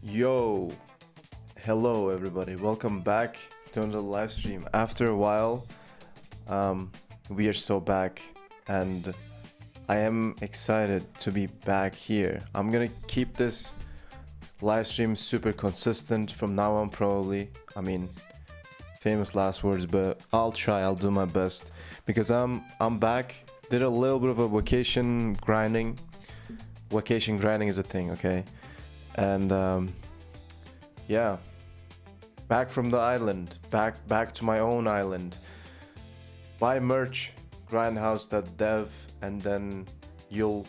Yo, hello everybody. Welcome back to another live stream. After a while, we are so back, and I am excited to be back here. I'm gonna keep this live stream super consistent from now on, probably. I mean, famous last words, but I'll try. I'll do my best because I'm back. Did a little bit of a vacation grinding. Vacation grinding is a thing, okay? And yeah, back from the island, back to my own island. Buy merch, grindhouse.dev, and then you'll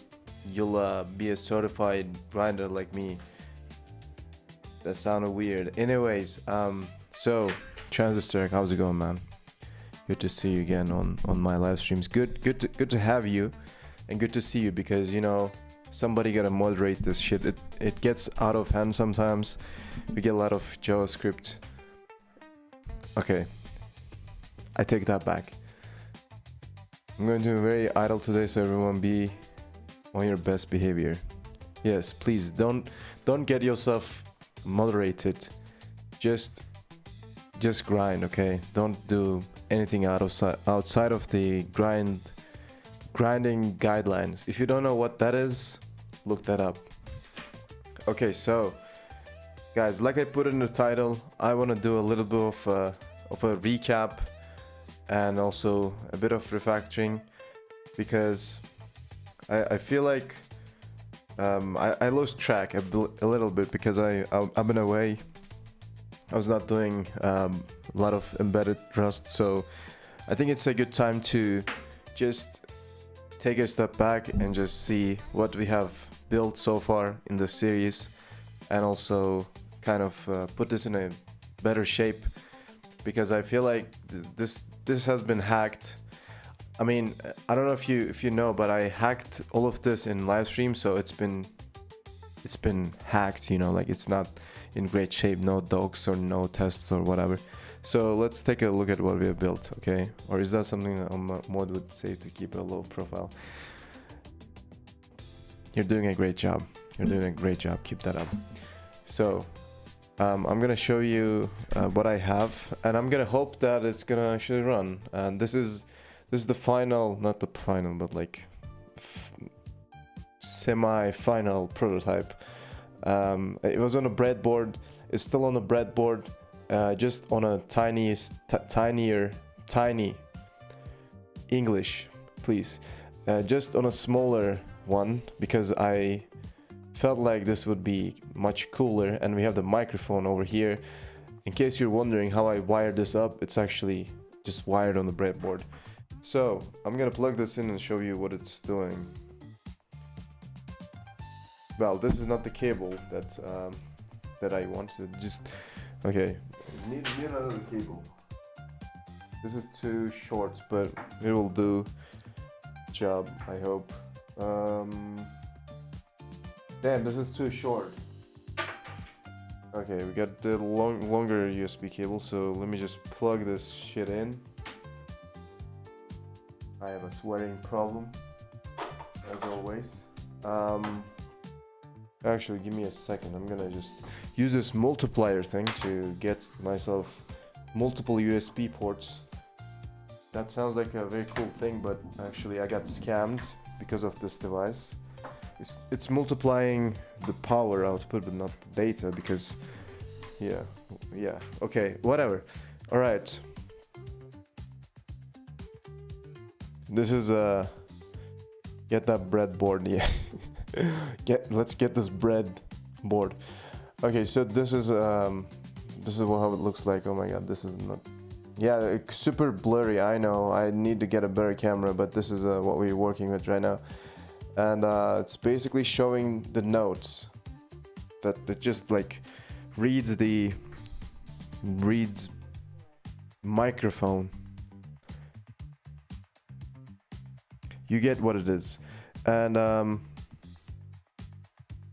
be a certified grinder like me. That sounded weird. Anyways, so Transistor, how's it going, man? Good to see you again on my live streams. Good to have you, and good to see you because, you know, somebody gotta moderate this shit. It gets out of hand sometimes. We get a lot of JavaScript. Okay, I take that back. I'm going to be very idle today, so everyone be on your best behavior. Yes, please don't get yourself moderated. Just grind, okay? Don't do anything outside of the grinding guidelines. If you don't know what that is, look that up. Okay, so guys, like I put in the title, I want to do a little bit of a recap and also a bit of refactoring because I feel like I lost track a little bit because I've been away. I was not doing a lot of embedded Rust, so I think it's a good time to just take a step back and just see what we have built so far in the series, and also kind of put this in a better shape because I feel like this has been hacked. I mean, I don't know if you know, but I hacked all of this in live stream, so it's been hacked, you know, like it's not in great shape, no docs or no tests or whatever. So let's take a look at what we have built, okay? Or is that something that mod would say to keep a low profile? You're doing a great job. You're doing a great job. Keep that up. So I'm gonna show you what I have, and I'm gonna hope that it's gonna actually run. And this is the final, not the final, but like semi-final prototype. It was on a breadboard. It's still on the breadboard. Just on a tiny English, please. Just on a smaller one because I felt like this would be much cooler, and we have the microphone over here. In case you're wondering how I wired this up, it's actually just wired on the breadboard. So I'm gonna plug this in and show you what it's doing. Well, this is not the cable that I wanted. Just okay. Need another cable. This is too short, but it will do job, I hope. Damn, this is too short. Okay, we got the longer USB cable, so let me just plug this shit in. I have a sweating problem, as always. Actually, give me a second. I'm gonna just use this multiplier thing to get myself multiple USB ports. That sounds like a very cool thing, but actually I got scammed because of this device. It's multiplying the power output, but not the data, because yeah, okay, whatever. All right, this is get that breadboard. Yeah. Let's get this bread board. Okay, so this is how it looks like. Oh my god, this is not, yeah, it's super blurry. I know I need to get a better camera, but this is what we're working with right now, and it's basically showing the notes that it just like reads microphone. You get what it is. And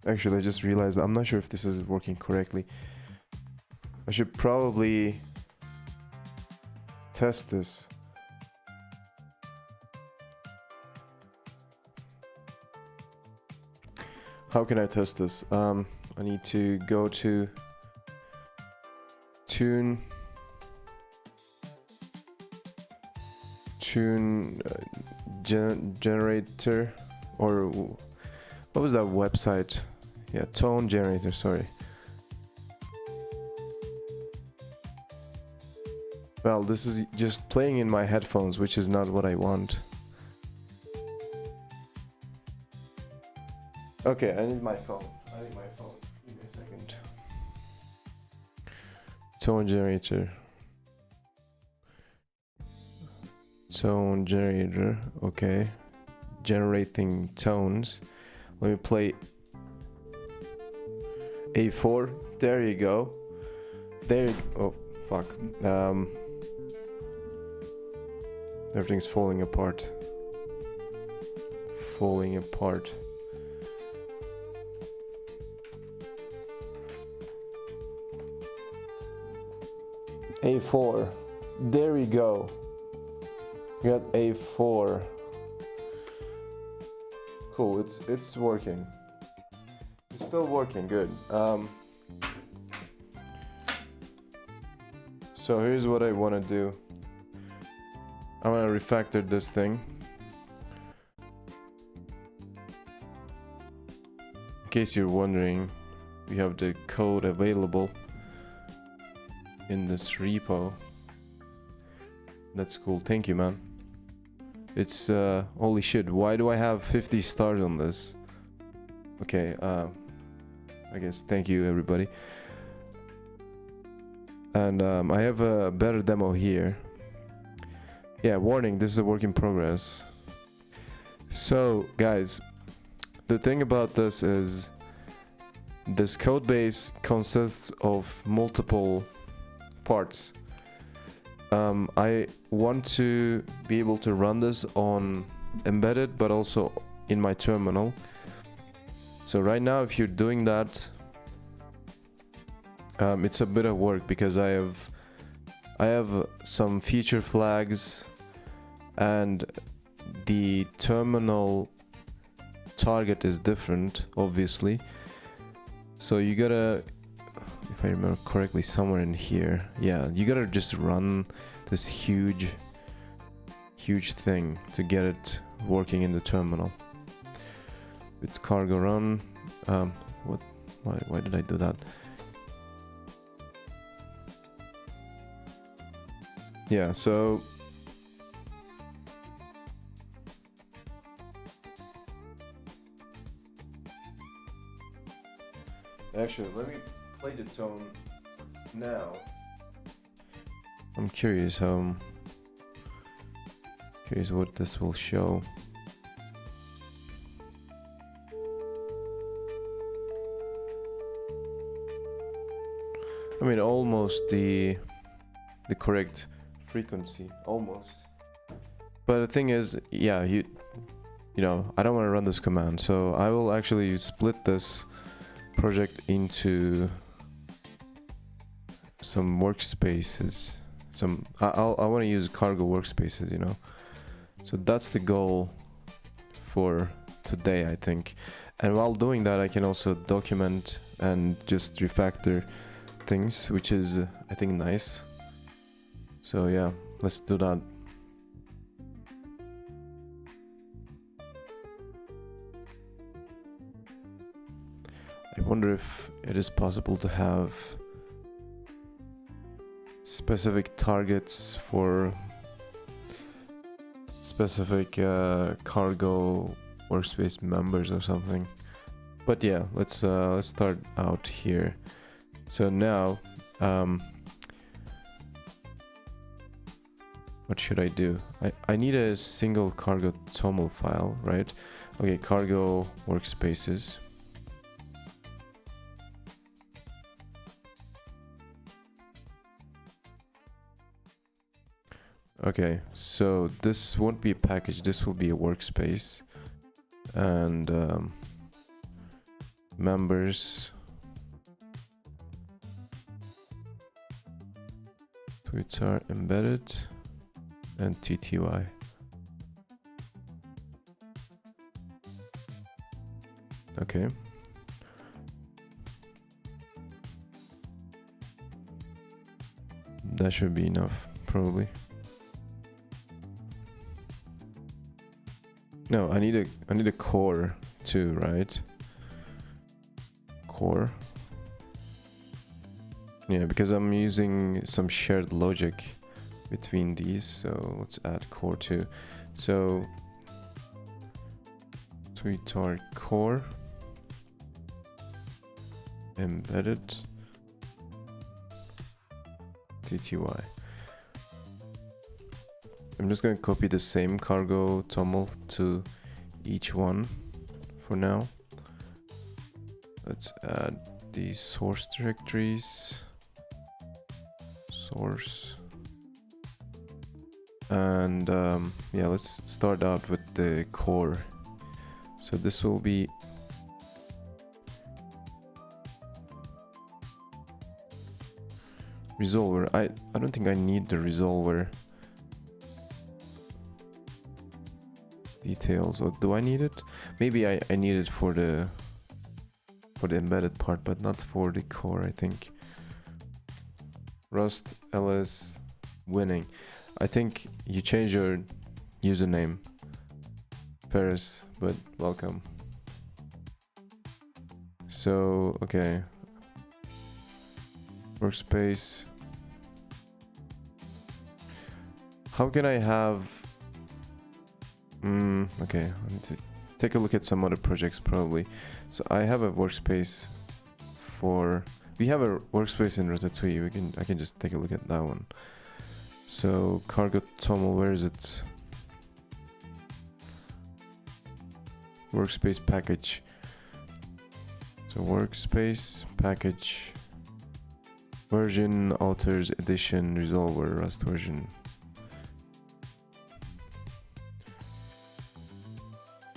actually, I just realized I'm not sure if this is working correctly. I should probably test this. How can I test this? I need to go to tune generator, or what was that website? Yeah, tone generator, sorry. Well, this is just playing in my headphones, which is not what I want. Okay, I need my phone. Give me a second. Tone generator. Tone generator, okay. Generating tones. Let me play A4. There you go. Oh, fuck. Everything's falling apart. A4. There we go. We got A4. Cool, it's working. It's still working, good. So here's what I want to do. I want to refactor this thing. In case you're wondering, we have the code available in this repo. That's cool. Thank you, man. It's holy shit, why do I have 50 stars on this? Okay, I guess thank you everybody. And I have a better demo here. Yeah, warning, this is a work in progress. So guys, the thing about this is this code base consists of multiple parts. I want to be able to run this on embedded, but also in my terminal. So right now, if you're doing that, it's a bit of work because I have some feature flags, and the terminal target is different, obviously. So you gotta, if I remember correctly, somewhere in here, yeah, you gotta just run this huge thing to get it working in the terminal. It's cargo run. Why did I do that? Yeah, so actually, let me play the tone now. I'm curious what this will show. I mean, almost the correct frequency, almost. But the thing is, yeah, you know, I don't want to run this command, so I will actually split this project into some workspaces. I want to use cargo workspaces, you know. So that's the goal for today, I think. And while doing that, I can also document and just refactor things, which is, I think, nice. So yeah, let's do that. I wonder if it is possible to have specific targets for specific cargo workspace members or something. But yeah, let's start out here. So now, what should I do? I need a single cargo toml file, right? Okay, cargo workspaces. Okay, so this won't be a package, this will be a workspace. And members, tweets are embedded, and TTY. Okay. That should be enough, probably. No, I need a core too, right? Core. Yeah, because I'm using some shared logic between these, so let's add core too. So tweetart core embedded TTY. I'm just going to copy the same cargo toml to each one for now. Let's add these source directories. Source. And yeah, let's start out with the core. So this will be resolver. I don't think I need the resolver details, or do I need it? Maybe I need it for the embedded part, but not for the core, I think. Rust ls winning. I think you change your username, Paris, but welcome. So okay, workspace. How can I have okay, I need to take a look at some other projects probably. So I have a workspace for, we have a workspace in Ratatouille. I can just take a look at that one. So cargo toml, where is it? Workspace package. So workspace package version authors edition resolver Rust version.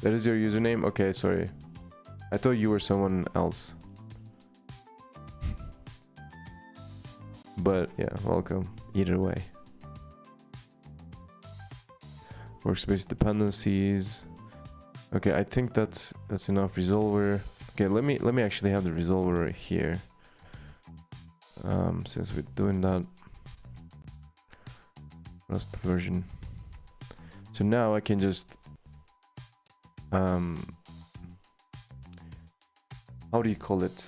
That is your username? Okay, sorry. I thought you were someone else. But yeah, welcome either way. Workspace dependencies. Okay, I think that's enough. Resolver. Okay, let me actually have the resolver right here. Since we're doing that. Rust version. So now I can just how do you call it?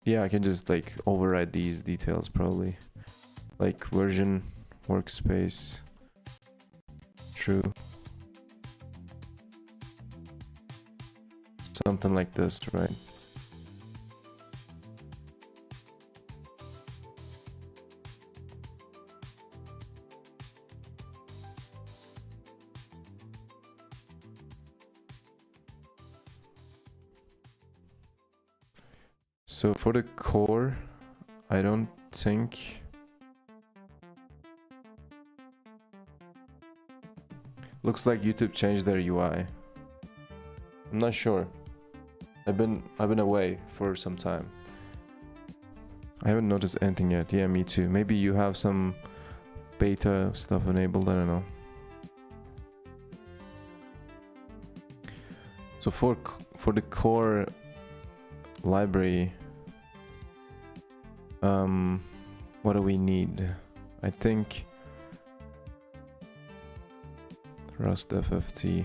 Yeah, I can just like override these details probably. Like version, workspace, true. Something like this, right? So for the core, I don't think looks like YouTube changed their UI. I'm not sure. I've been away for some time. I haven't noticed anything yet. Yeah, me too. Maybe you have some beta stuff enabled, I don't know. So for the core library, what do we need? I think Rust FFT.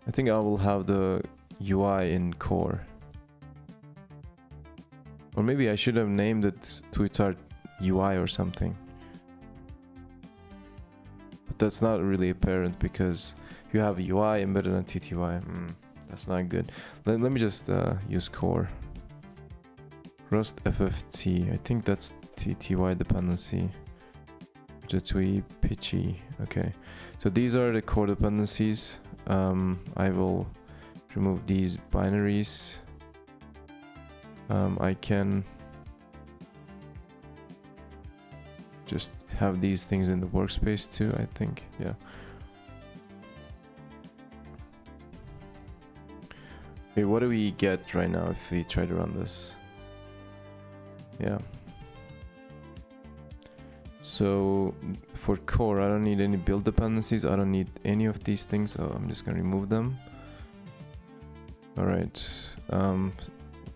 I think I will have the UI in core. Or maybe I should have named it tweetart UI or something. But that's not really apparent because you have UI embedded on TTY. That's not good. Let me just use core. Rust FFT. I think that's TTY dependency. Ratatouille pitchy. Okay. So these are the core dependencies. I will remove these binaries. I can just have these things in the workspace too, I think. Yeah. Okay, what do we get right now if we try to run this? Yeah. So for core, I don't need any build dependencies. I don't need any of these things, so I'm just gonna remove them. All right,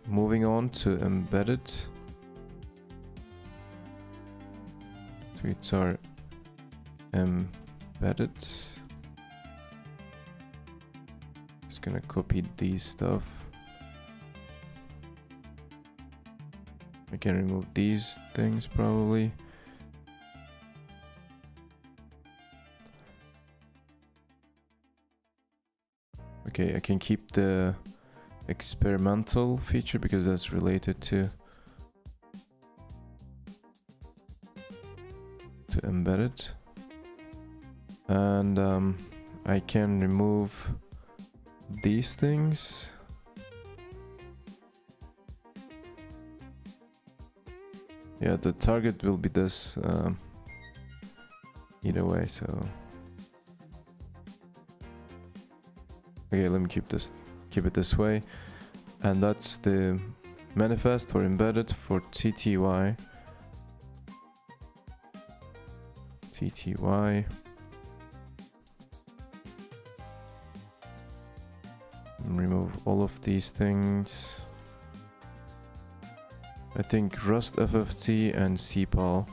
moving on to embedded. Tweets are embedded. Just gonna copy these stuff. I can remove these things probably. Okay, I can keep the experimental feature because that's related to embedded. And I can remove these things. Yeah, the target will be this either way, so okay, let me keep it this way. And that's the manifest for embedded for TTY. Remove all of these things. I think Rust FFT and CPAL.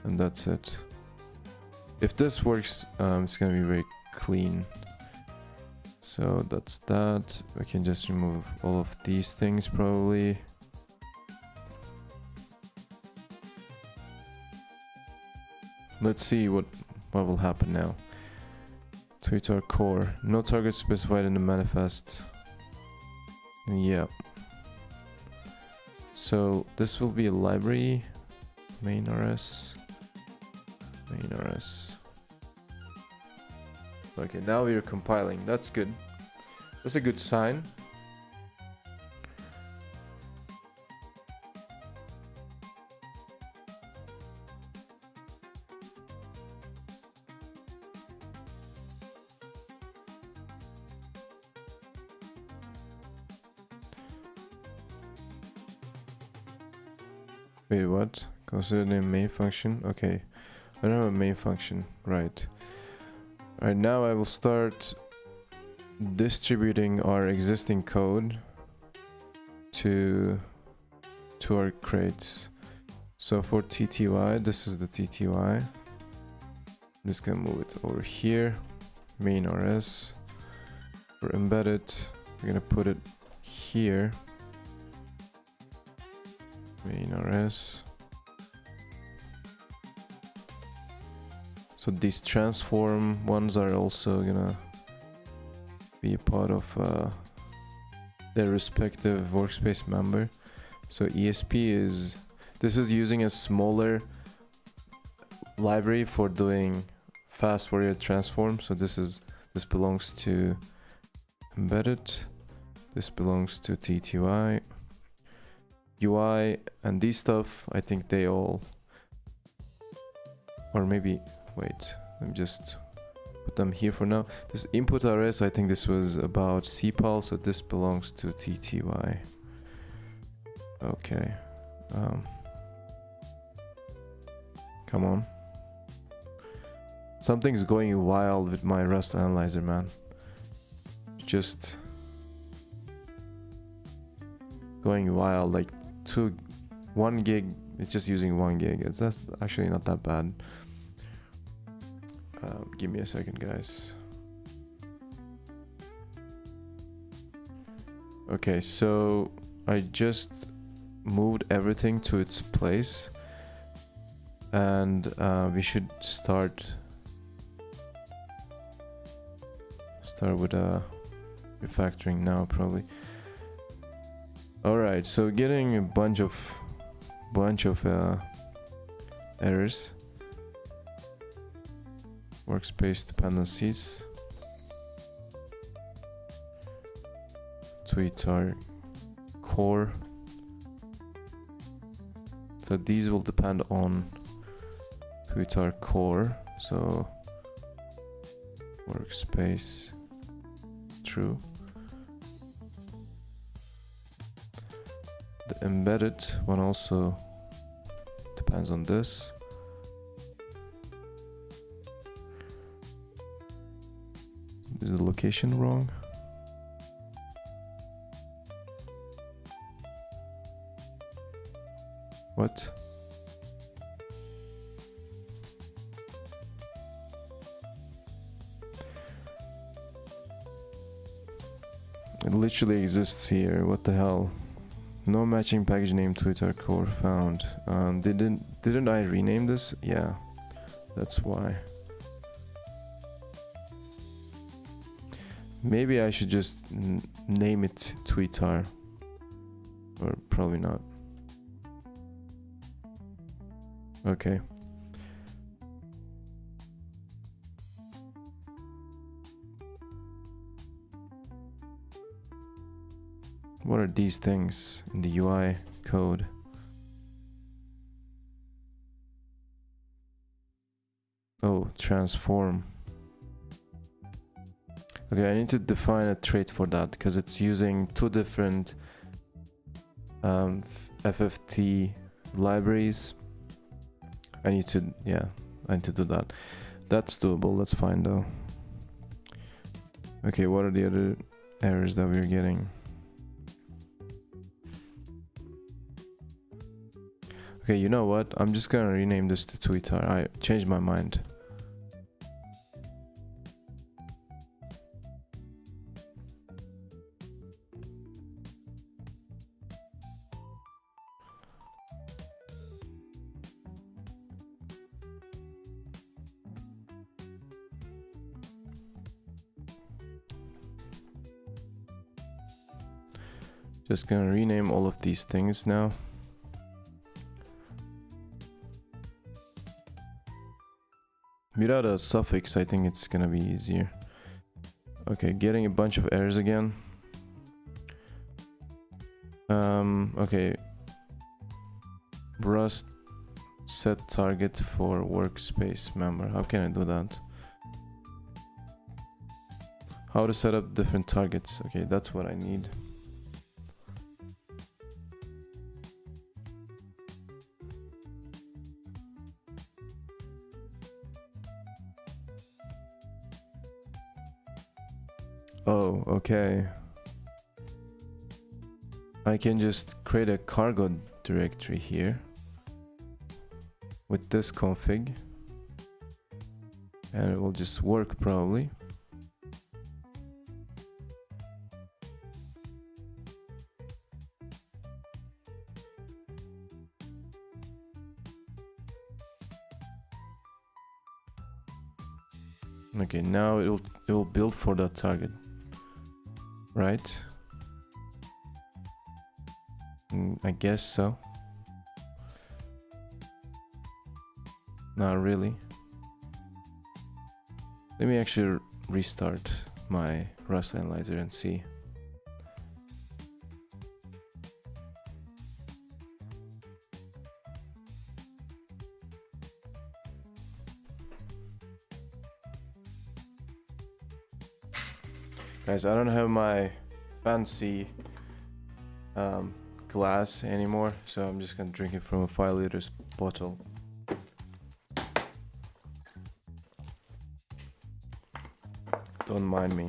And that's it. If this works, it's gonna be very clean. So that's that. I can just remove all of these things probably. Let's see what will happen now. Tweet our core. No target specified in the manifest. Yeah. So this will be a library. Main RS. Okay, now we are compiling. That's good. That's a good sign. Wait, what? Consider the main function? Okay. I don't have a main function. Right. Alright, now I will start distributing our existing code to our crates. So for TTY, this is the TTY. I'm just gonna move it over here. Main RS. For embedded, we're gonna put it here. Main RS. So these transform ones are also gonna be a part of their respective workspace member. So ESP is, this is using a smaller library for doing fast Fourier transform. So this belongs to embedded. This belongs to TTY. UI and these stuff, I think they all, or maybe, wait, let me just put them here for now. This input RS, I think this was about CPAL, so this belongs to TTY. Okay. Come on. Something's going wild with my Rust analyzer, man. Just going wild, like 1 gig, it's just using 1 gig. That's actually not that bad. Give me a second, guys. Okay, so I just moved everything to its place, and we should start with refactoring now, probably. All right, so getting a bunch of errors. Workspace dependencies. Tweet our core. So these will depend on tweet our core. So workspace true. The embedded one also depends on this. Is the location wrong? What? It literally exists here. What the hell? No matching package name Twitter core found. Didn't I rename this? Yeah, that's why. Maybe I should just name it Twitter, or probably not. Okay. What are these things in the UI code? Oh, transform. Okay, I need to define a trait for that because it's using two different FFT libraries. I need to do that. That's doable, that's fine though. Okay, what are the other errors that we're getting? Okay, you know what? I'm just gonna rename this to Twitter. I changed my mind. Just gonna rename all of these things now. Without a suffix, I think it's gonna be easier. Okay, getting a bunch of errors again. Okay. Rust set target for workspace member. How can I do that? How to set up different targets. Okay, that's what I need. Oh, okay. I can just create a cargo directory here with this config and it will just work probably. Okay, now it will build for that target, right? I guess so. Not really. Let me actually restart my Rust analyzer and see. Guys, I don't have my fancy glass anymore, so I'm just gonna drink it from a 5 liters bottle. Don't mind me.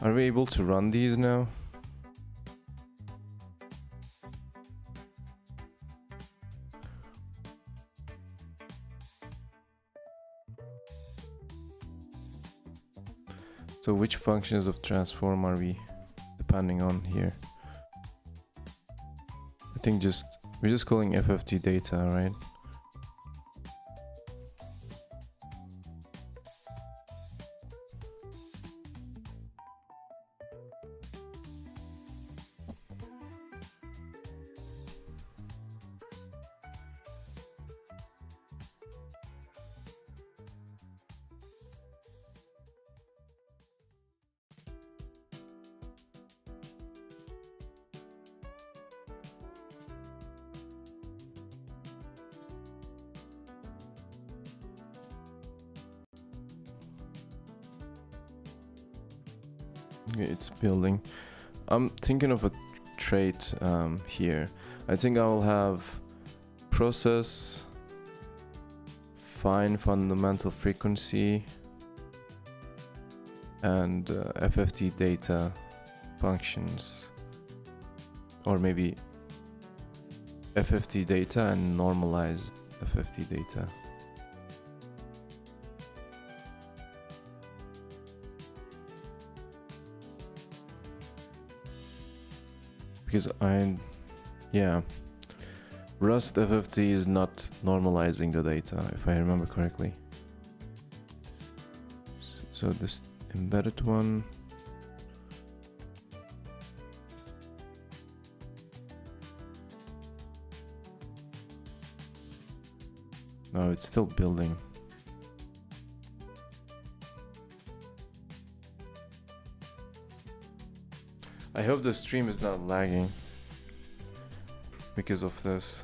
Are we able to run these now? So which functions of transform are we depending on here? I think we're just calling FFT data, right? Okay, it's building. I'm thinking of a trait here. I think I will have process, fine fundamental frequency, and FFT data functions, or maybe FFT data and normalized FFT data. Because Rust FFT is not normalizing the data, if I remember correctly. So this embedded one. No, it's still building. I hope the stream is not lagging because of this.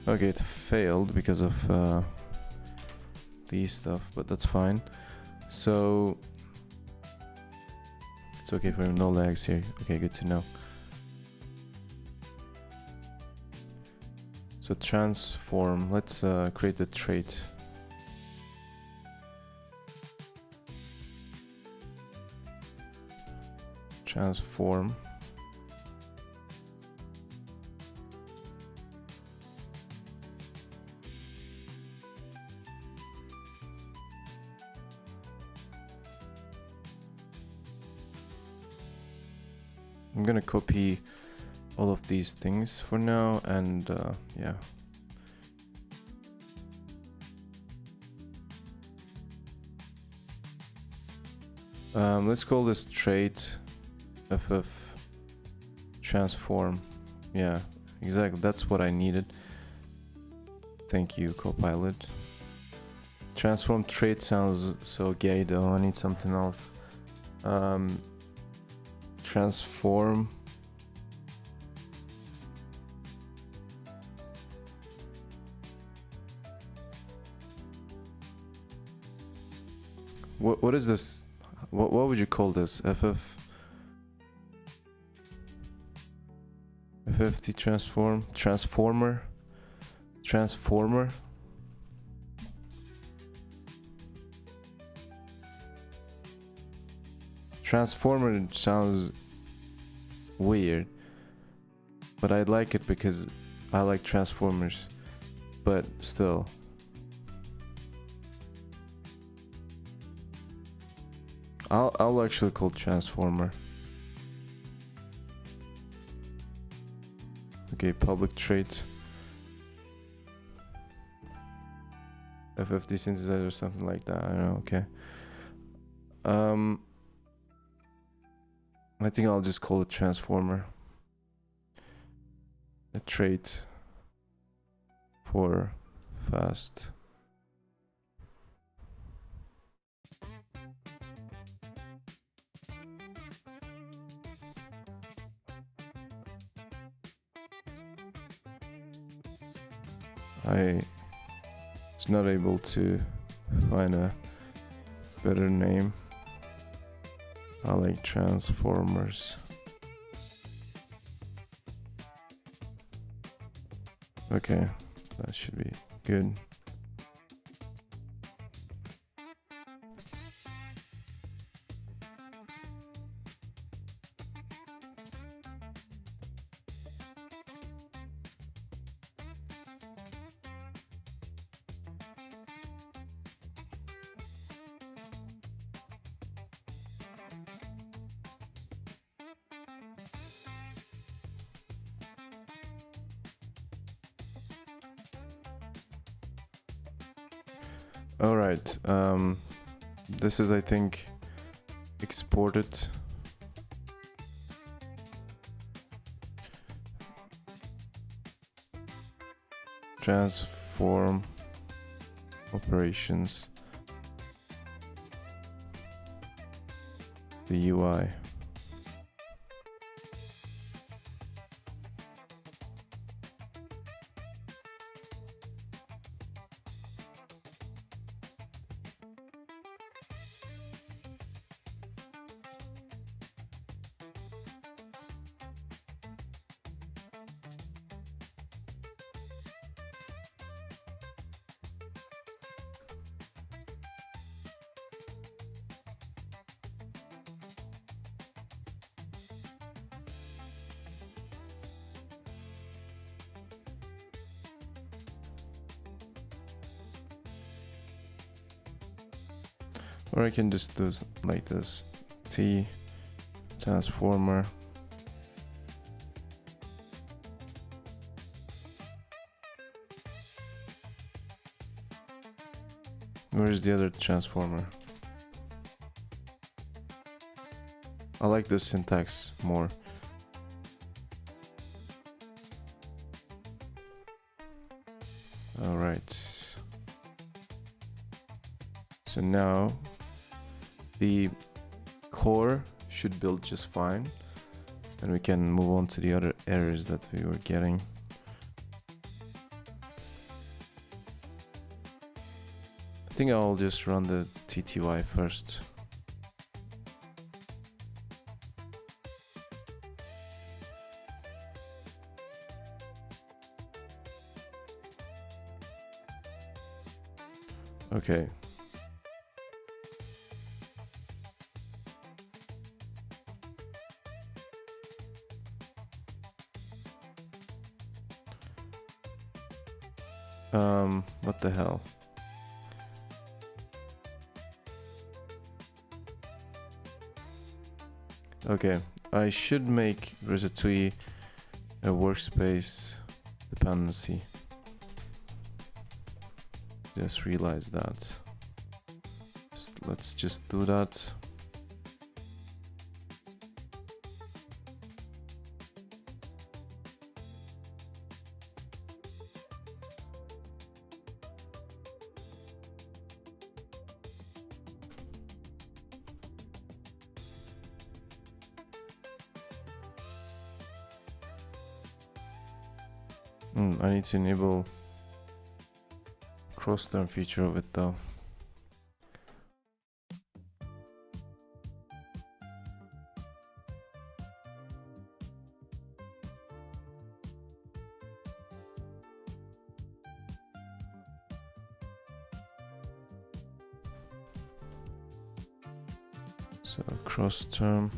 Okay, it failed because of these stuff, but that's fine. So it's okay for no lags here. Okay, good to know. So transform, let's create the trait. Transform. I'm gonna copy all of these things for now, and yeah. Let's call this trait FF transform. Yeah, exactly. That's what I needed. Thank you, Copilot. Transform trait sounds so gay though. I need something else. Transform. What is this? What would you call this? FFT transform, transformer. Transformer sounds weird, but I like it because I like Transformers, but still. I'll actually call Transformer. Okay, public trait. FFT synthesizer or something like that. I don't know. Okay. I think I'll just call it transformer. A trait for fast. I was not able to find a better name. I like transformers. Okay, that should be good. All right, this is, I think, exported. Transform operations. The UI. Or I can just do like this, T transformer. Where's the other transformer? I like this syntax more. All right. So now the core should build just fine, and we can move on to the other errors that we were getting. I think I'll just run the TTY first. Okay. What the hell? Okay, I should make Ratatouille a workspace dependency. Just realized that. Let's just do that. I need to enable cross-term feature of it though. So cross-term.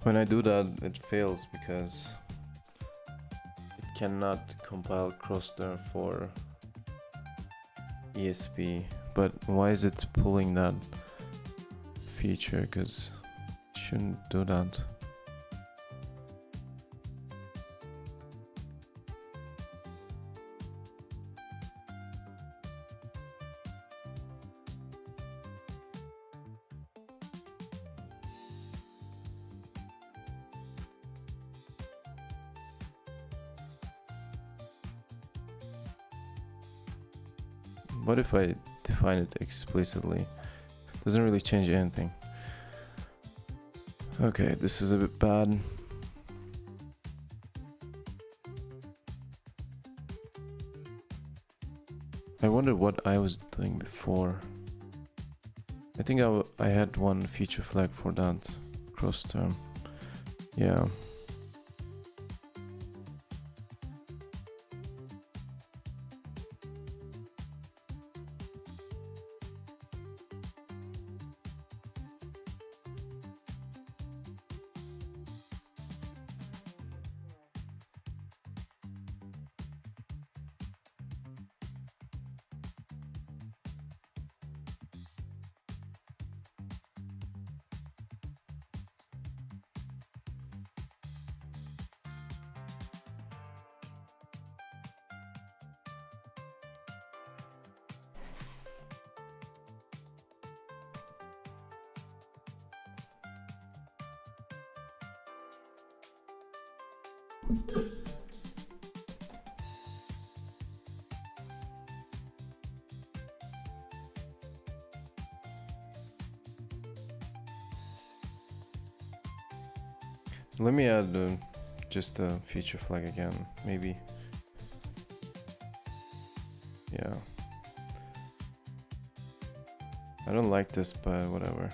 When I do that, it fails because it cannot compile cross-term for ESP. But why is it pulling that feature? Because it shouldn't do that. What if I define it explicitly? Doesn't really change anything. Okay, this is a bit bad. I wonder what I was doing before. I think I had one feature flag for that cross term. Yeah. Let me add just a feature flag again, maybe. Yeah. I don't like this, but whatever.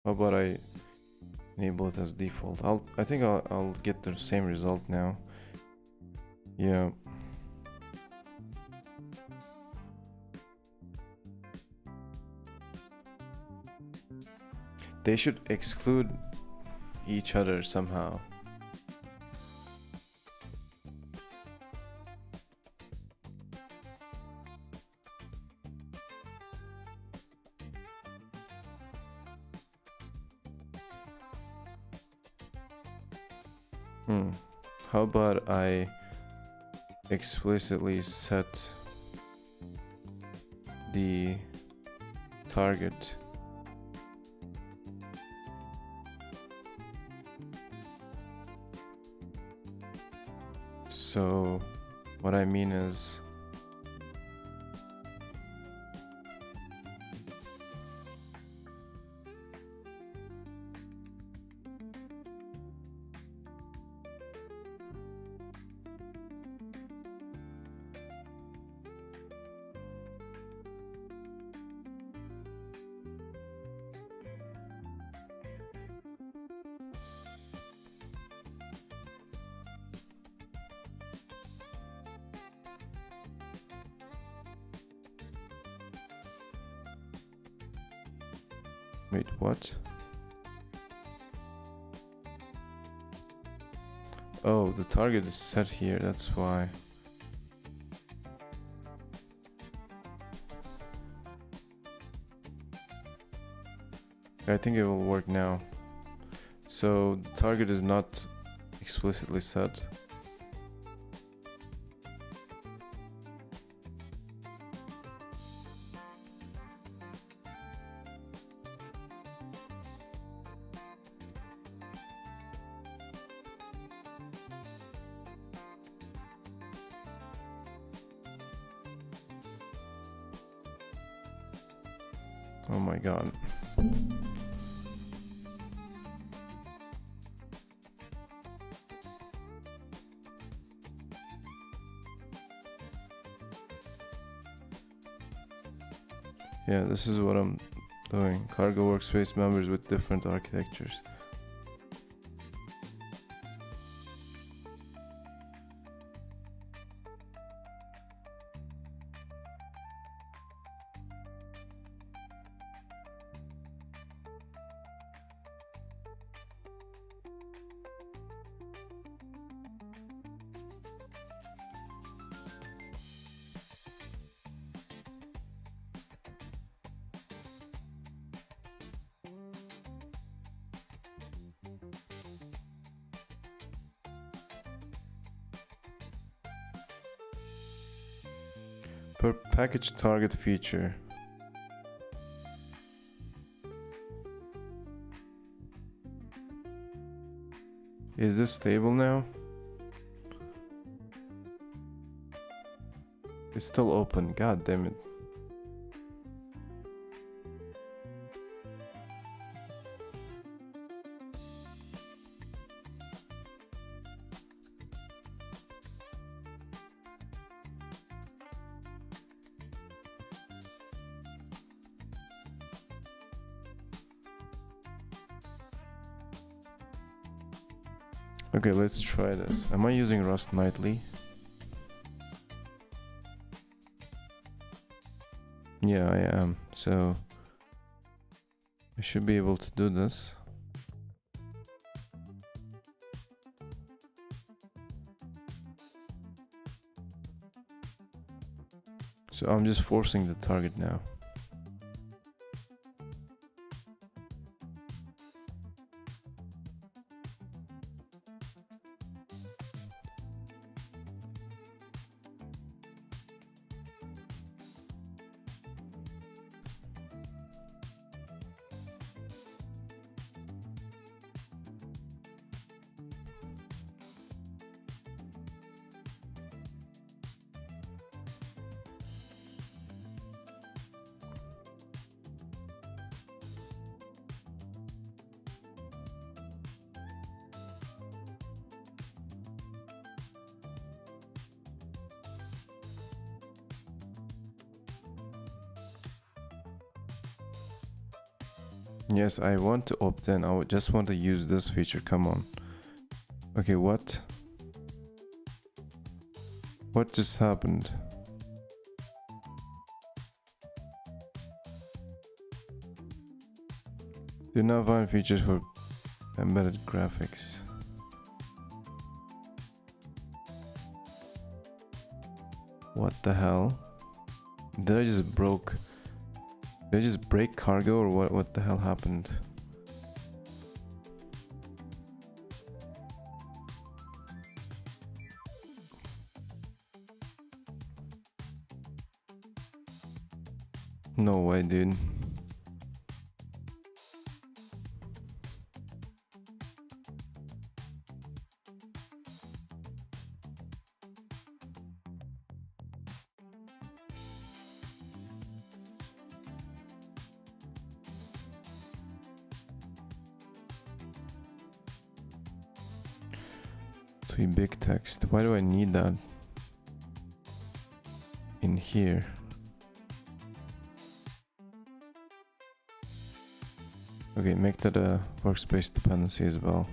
How about I enable it as default. I think I'll get the same result now. Yeah. They should exclude each other somehow. How about I explicitly set the target so what I mean is wait, what? Oh, the target is set here, that's why. I think it will work now. So the target is not explicitly set. Oh my god. Yeah, this is what I'm doing. Cargo workspace members with different architectures. Per package target feature. Is this stable now? It's still open, god damn it. Okay, let's try this. Am I using Rust nightly? Yeah, I am. So I should be able to do this. So I'm just forcing the target now. Yes, I want to opt in. I just want to use this feature. Come on. Okay, what? What just happened? Do not find features for embedded graphics. What the hell? Did I just break cargo or what the hell happened? No way, dude. Too big text. Why do I need that in here? Okay, make that a workspace dependency as well.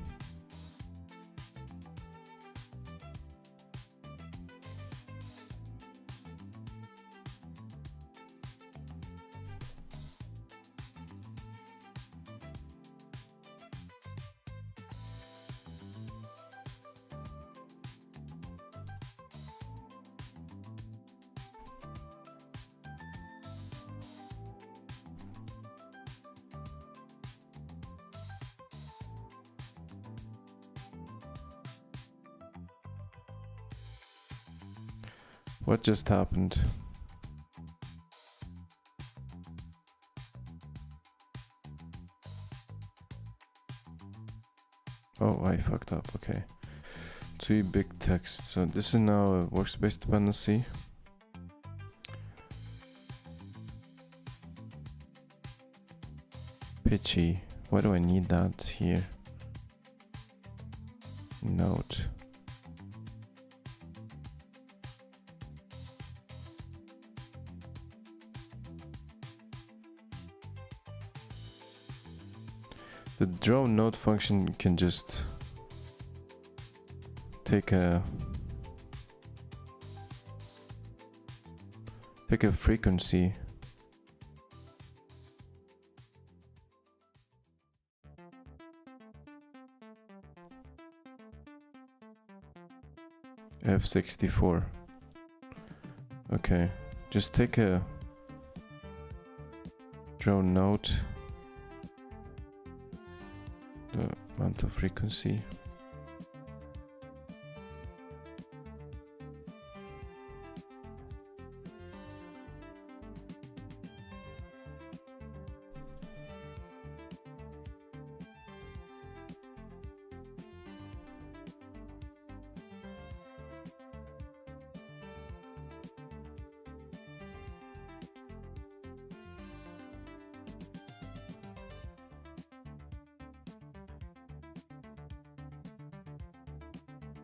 What just happened? Oh, I fucked up. Okay. Too big text. So this is now a workspace dependency. Pitchy. Why do I need that here? Note. The draw node function can just take a frequency . F64. Okay, just take a draw node, the amount of frequency.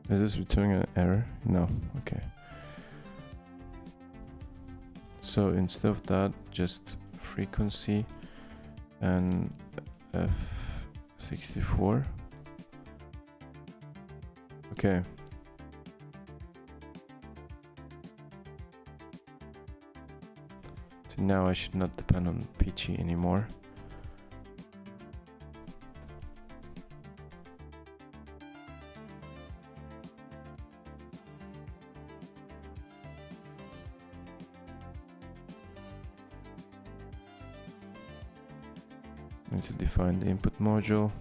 Is this returning an error? No. Okay. So instead of that, just frequency and F64. Okay. So now I should not depend on Peachy anymore. Need to define the input module.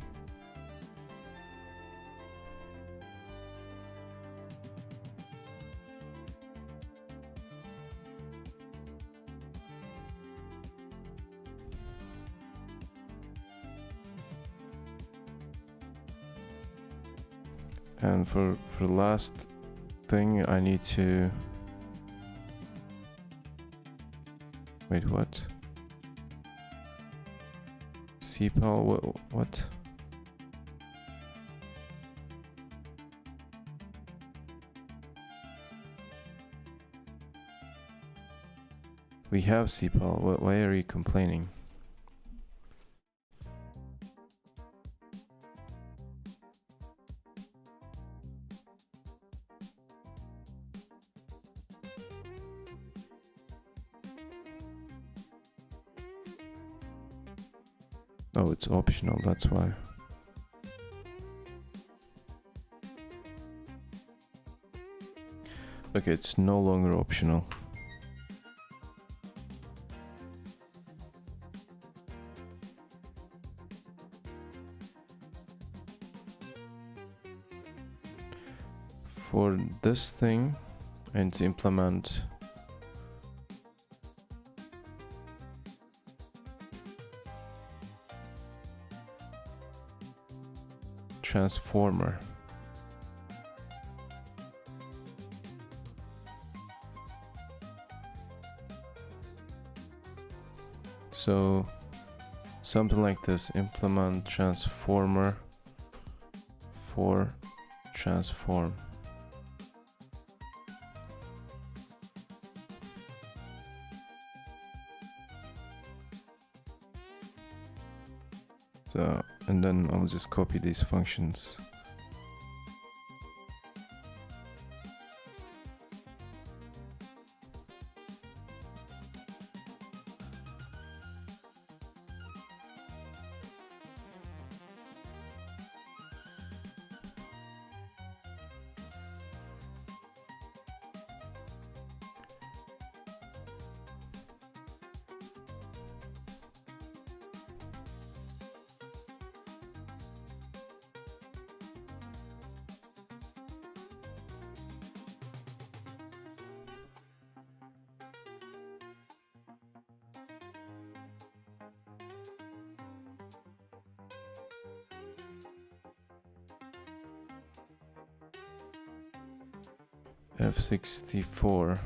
And for the last thing, I need to wait. What? CPAL, what? We have CPAL, why are you complaining? Oh, it's optional, that's why. Okay, it's no longer optional. For this thing, I need to implement transformer. So something like this, implement transformer for transform. So, and then I'll just copy these functions. F64,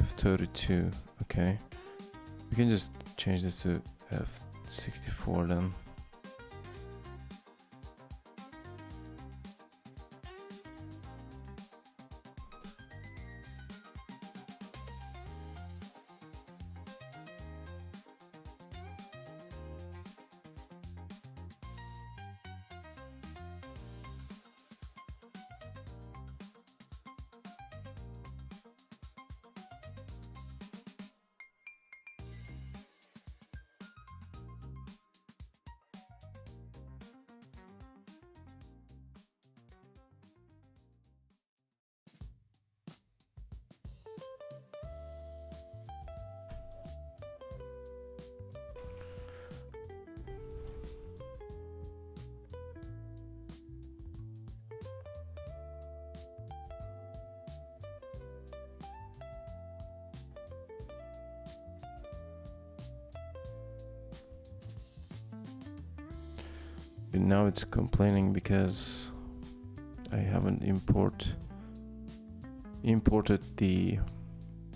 F32, okay. We can just change this to F64 then. And now it's complaining because I haven't imported the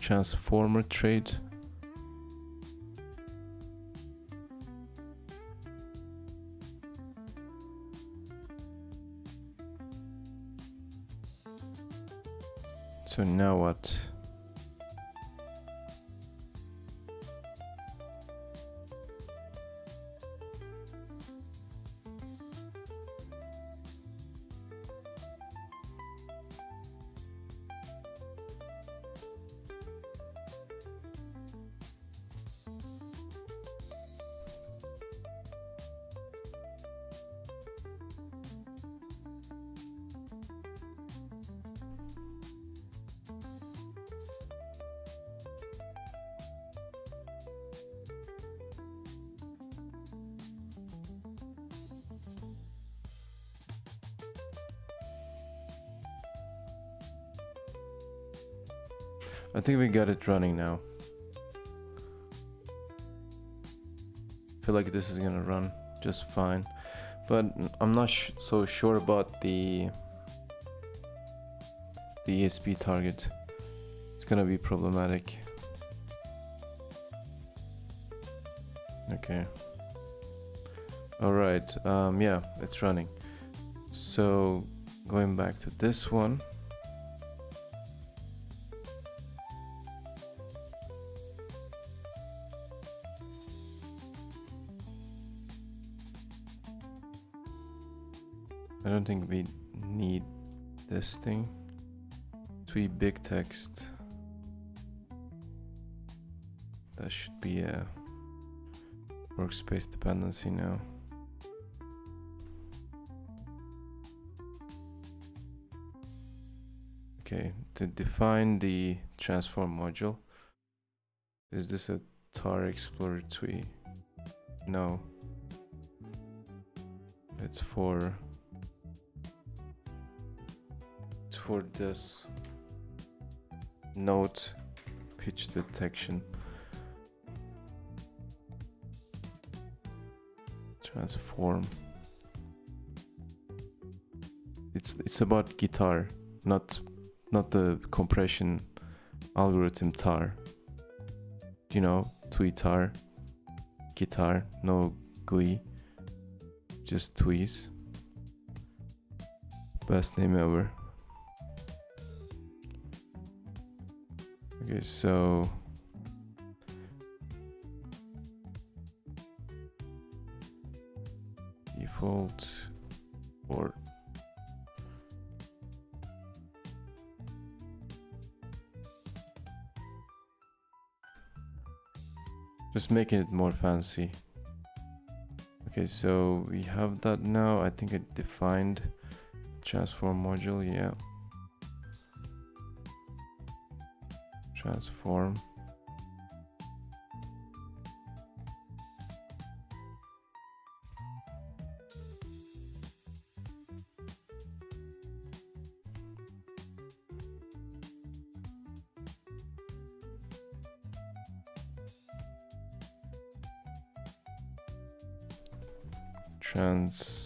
transformer trait. So now what? I think we got it running now. I feel like this is gonna run just fine, but I'm not so sure about the ESP target. It's gonna be problematic. Okay. All right. Yeah, it's running. So going back to this one. I don't think we need this thing. 3 big text. That should be workspace dependency now. Okay, to define the transform module, is this a tar explorer tree? No. It's for this note pitch detection. Transform. It's about guitar, not the compression algorithm tar. You know, tweetar, guitar, no GUI, just tweez. Best name ever. Okay, so default or just making it more fancy. Okay, so we have that now. I think it defined transform module, yeah. Transform. Transformer.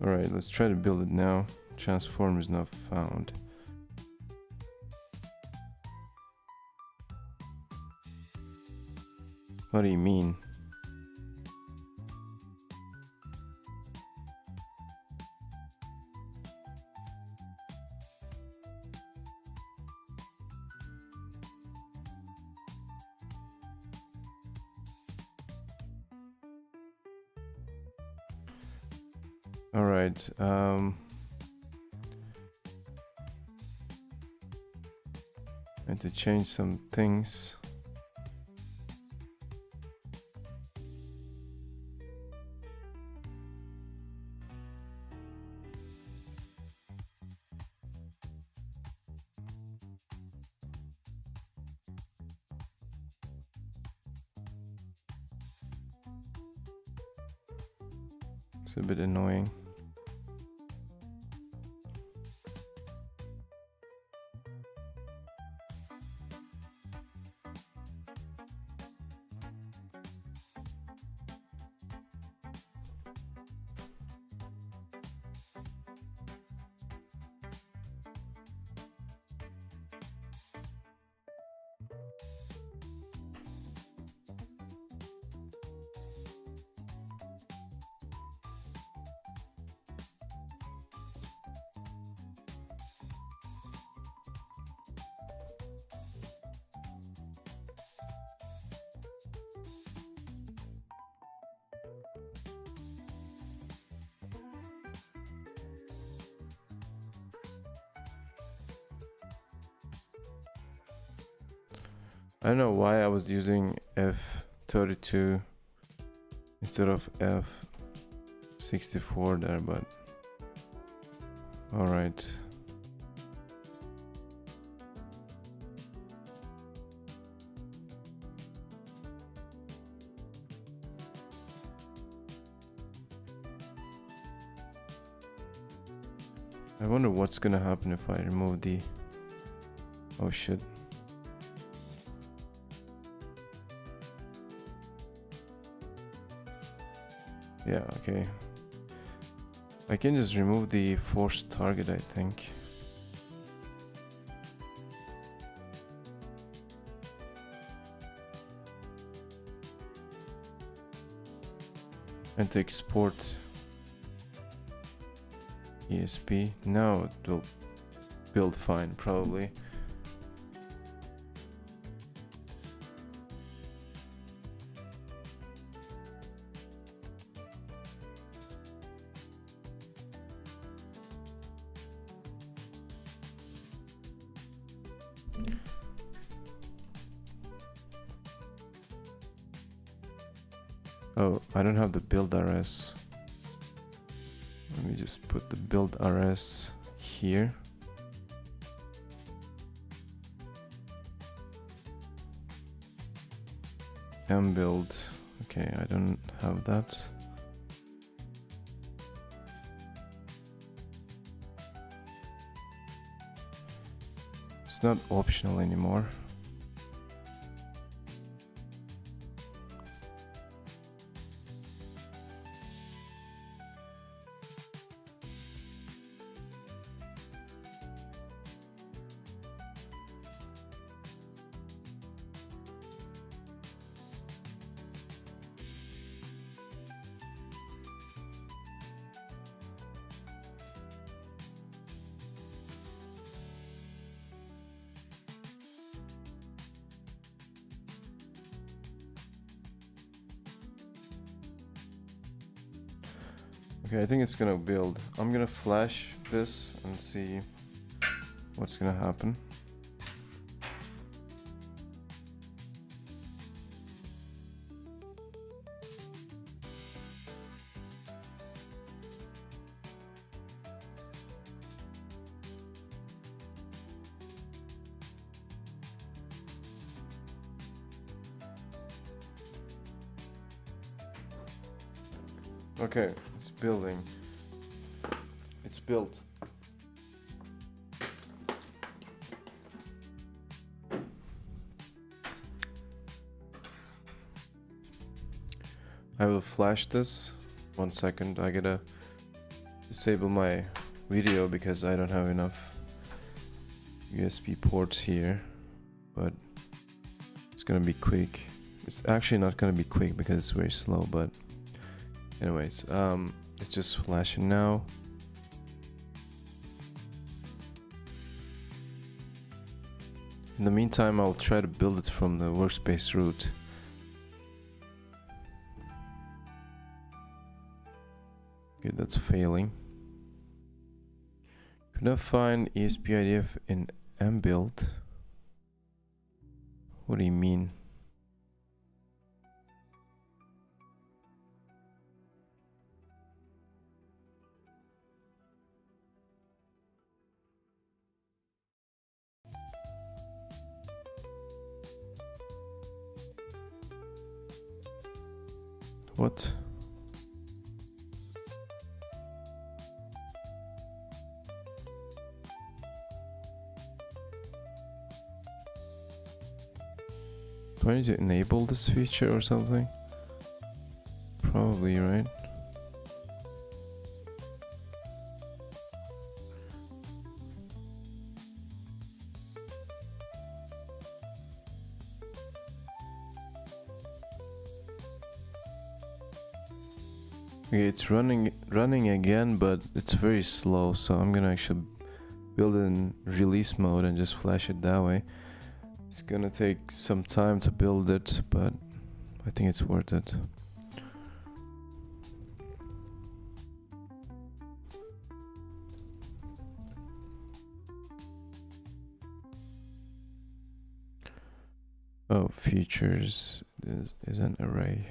All right, let's try to build it now. Transform is not found. What do you mean? All right. And to change some things. It's a bit annoying. I don't know why I was using F32 instead of F64 there, but all right. I wonder what's gonna happen if I remove the... Oh shit. Yeah, okay. I can just remove the forced target, I think. And to export ESP. Now it will build fine, probably. Oh, I don't have the build RS. Let me just put the build RS here. Build. Okay, I don't have that. It's not optional anymore. Okay, I think it's gonna build. I'm gonna flash this and see what's gonna happen. Okay, it's building. It's built. I will flash this. 1 second, I gotta disable my video because I don't have enough USB ports here, but it's gonna be quick. It's actually not gonna be quick because it's very slow, but anyways, it's just flashing now. In the meantime, I'll try to build it from the workspace root. Okay, that's failing. Could I find ESP-IDF in mbuild? What do you mean? What? Do I need to enable this feature or something? Probably, right? Okay, it's running again, but it's very slow, so I'm gonna actually build it in release mode and just flash it that way. It's gonna take some time to build it, but I think it's worth it. Oh, features is an array.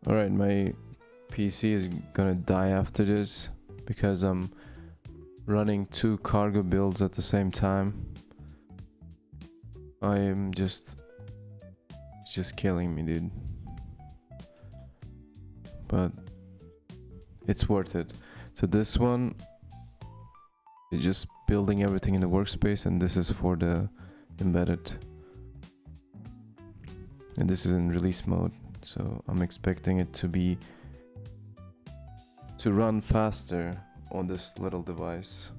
Alright, my PC is gonna die after this because I'm running 2 cargo builds at the same time. I am it's just killing me, dude. But it's worth it. So this one is just building everything in the workspace, and this is for the embedded. And this is in release mode. So I'm expecting it to run faster on this little device.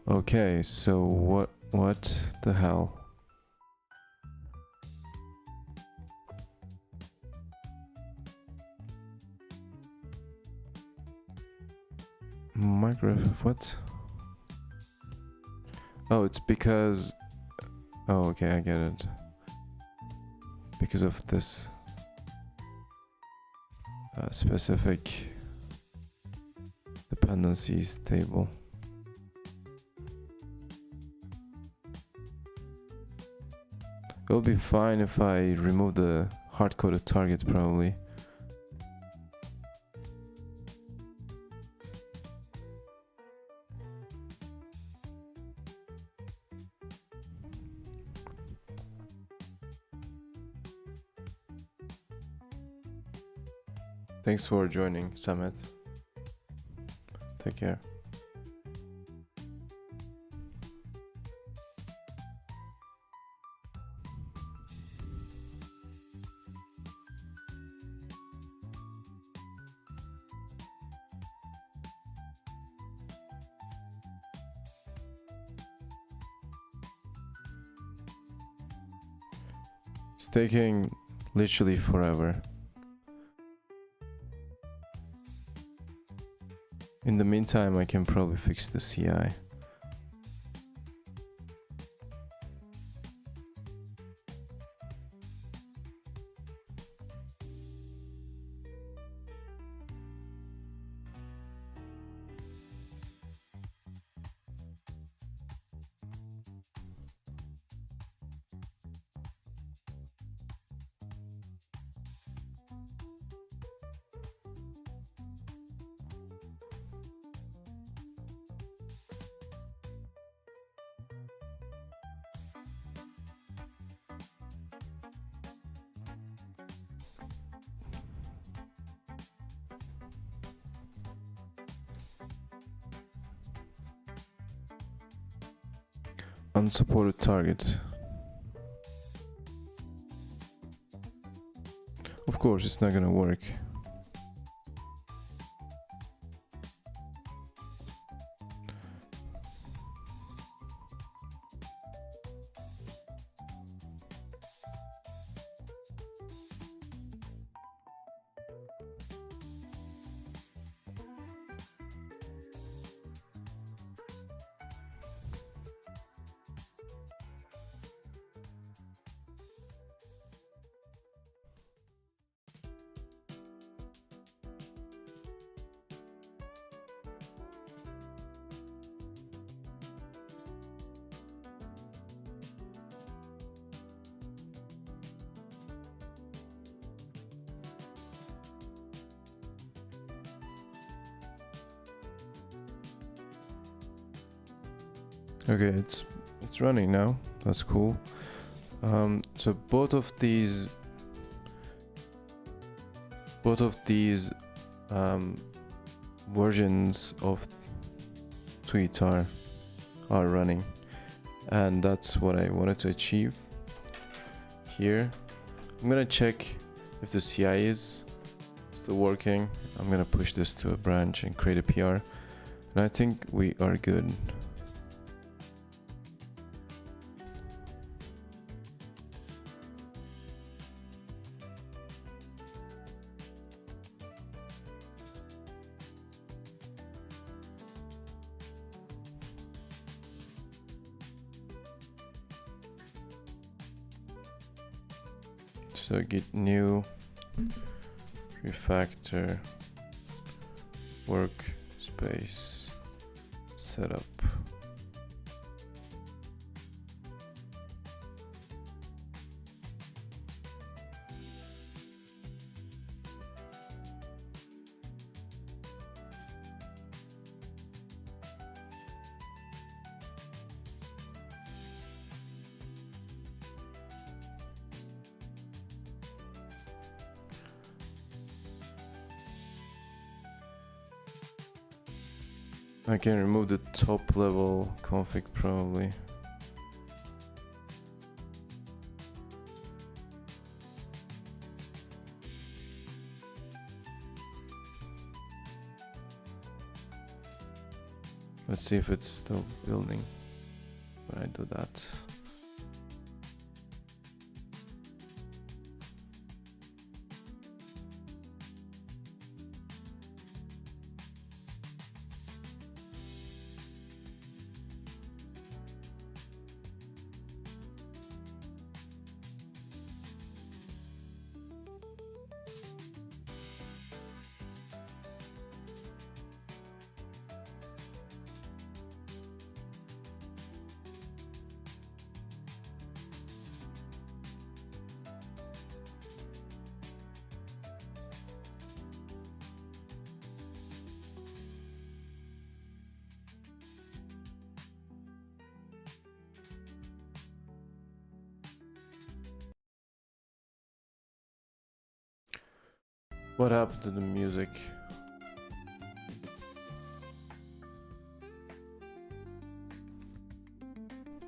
Okay, so what the hell? Micro, what? Oh, it's because... Oh, okay, I get it. Because of this specific dependencies table. It'll be fine if I remove the hard-coded target, probably. Thanks for joining, Summit. Take care. It's taking literally forever. In the meantime, I can probably fix the CI. Unsupported target. Of course, it's not gonna work. Okay, it's running now. That's cool. So both of these versions of Tweet are running, and that's what I wanted to achieve here. I'm gonna check if the CI is still working. I'm gonna push this to a branch and create a PR, and I think we are good. So git new refactor workspace setup. I can remove the top level config probably. Let's see if it's still building when I do that. What happened to the music?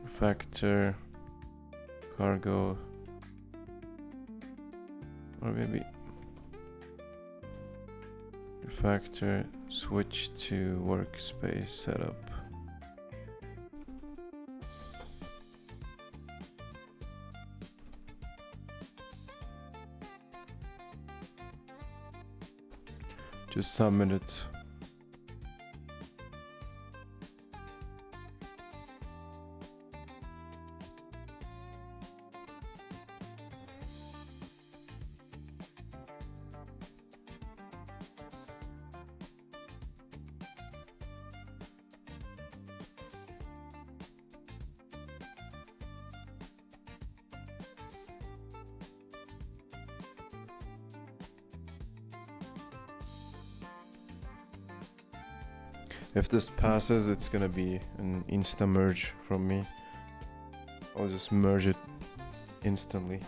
Factor, cargo, or maybe refactor, switch to workspace setup. Just submit it. If this passes, it's gonna be an insta merge from me. I'll just merge it instantly.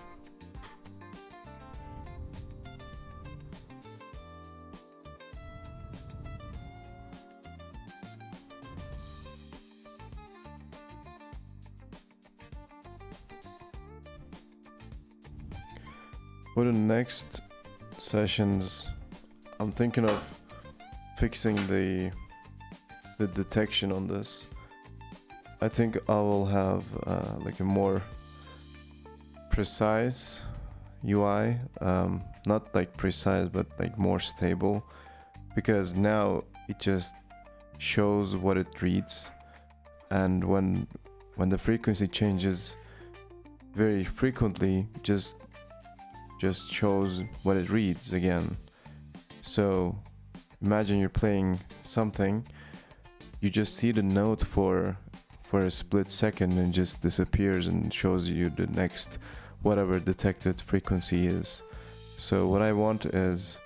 For the next sessions, I'm thinking of fixing the detection on this. I think I will have like a more precise UI, not like precise but like more stable, because now it just shows what it reads, and when the frequency changes very frequently, just shows what it reads again. So imagine you're playing something, you just see the note for a split second and just disappears and shows you the next whatever detected frequency is. So what I want is,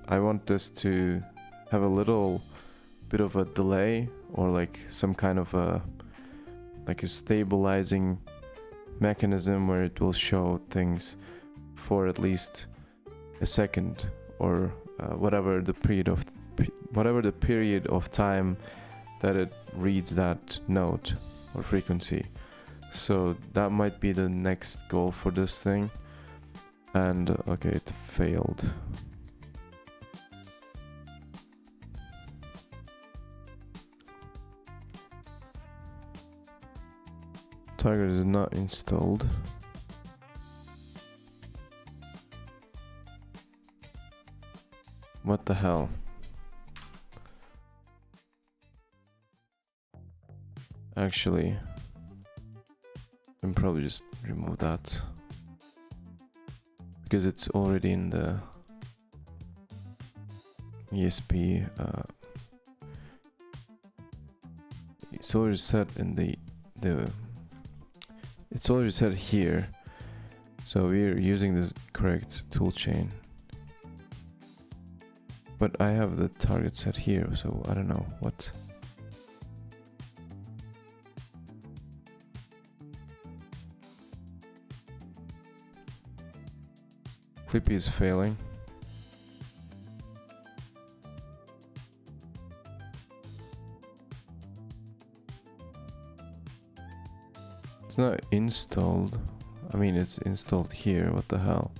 I want this to have a little bit of a delay, or like some kind of a stabilizing mechanism where it will show things for at least a second, or whatever the period of time that it reads that note or frequency. So that might be the next goal for this thing. And okay, it failed. Target is not installed. What the hell? Actually, I can probably just remove that, because it's already in the ESP. It's already set in the it's already set here, so we're using this correct toolchain. But I have the target set here, so I don't know what. Clippy is failing. It's not installed. I mean, it's installed here. What the hell?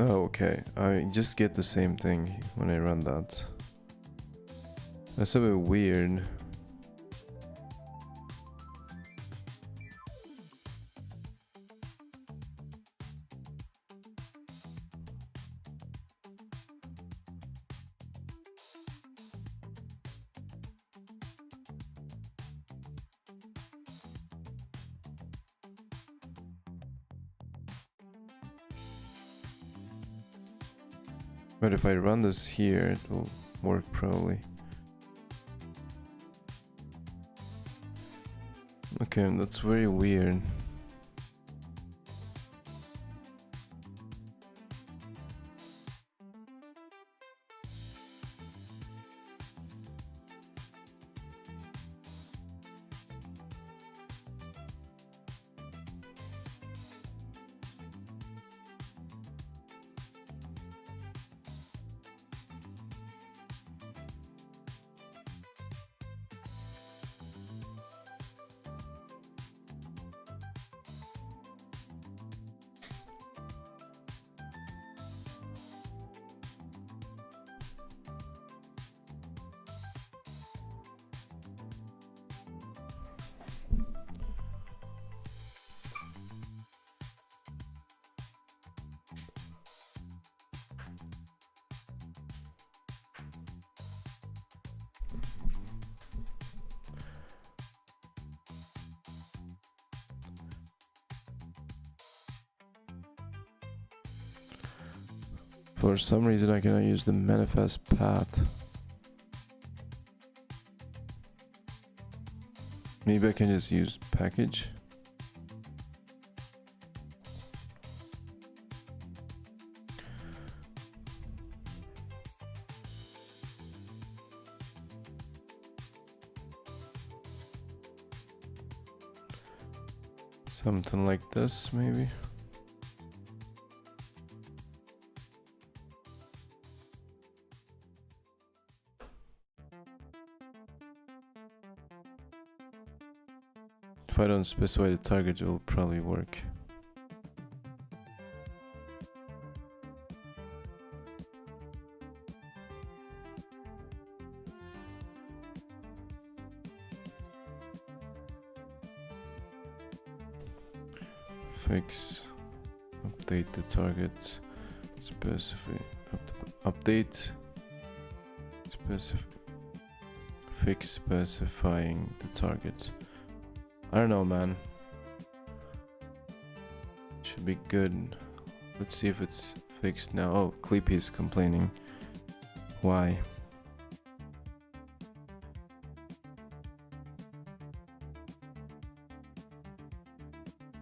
Oh, okay. I just get the same thing when I run that. That's a bit weird. But if I run this here, it will work probably. Okay, that's very weird. For some reason I cannot use the manifest path. Maybe I can just use package. Something like this, maybe. If I don't specify the target, it will probably work. Fix, update the target, specify, update, fix specifying the target. I don't know, man. Should be good. Let's see if it's fixed now. Oh, Clippy is complaining. Why?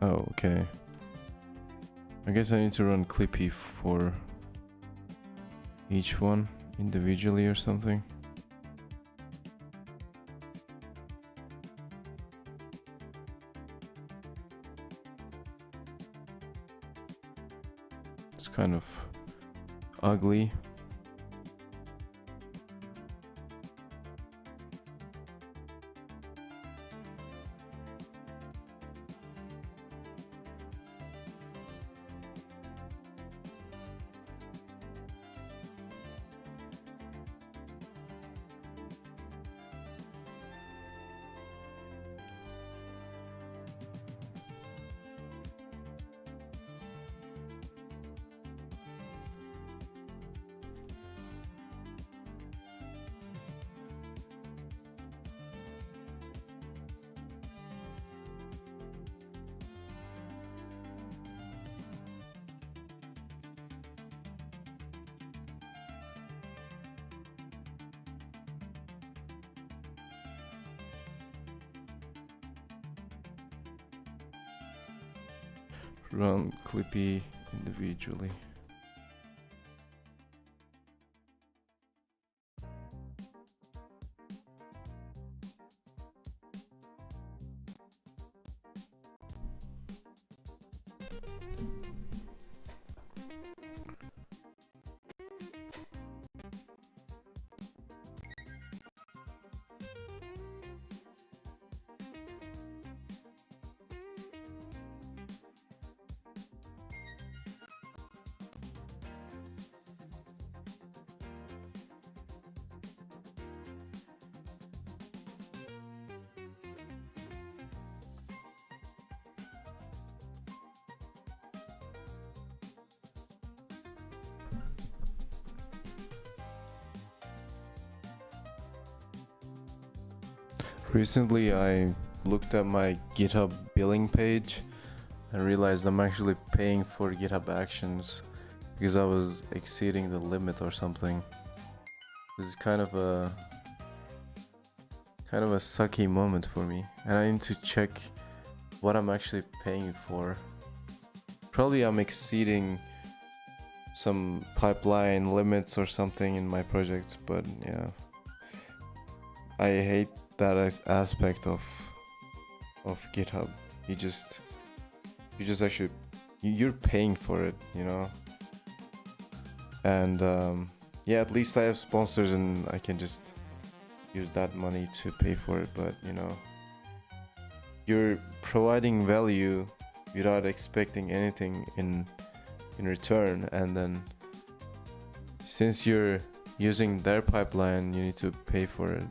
Oh, okay. I guess I need to run Clippy for each one individually or something. It's kind of ugly. Run Clippy individually. Recently I looked at my GitHub billing page and realized I'm actually paying for GitHub Actions. because I was exceeding the limit or something. This is kind of a sucky moment for me, and I need to check what I'm actually paying for. Probably I'm exceeding some pipeline limits or something in my projects, but yeah, I hate that aspect of GitHub. You just actually you're paying for it, you know. And yeah, at least I have sponsors and I can just use that money to pay for it. But you know, you're providing value without expecting anything in return, and then since you're using their pipeline, you need to pay for it.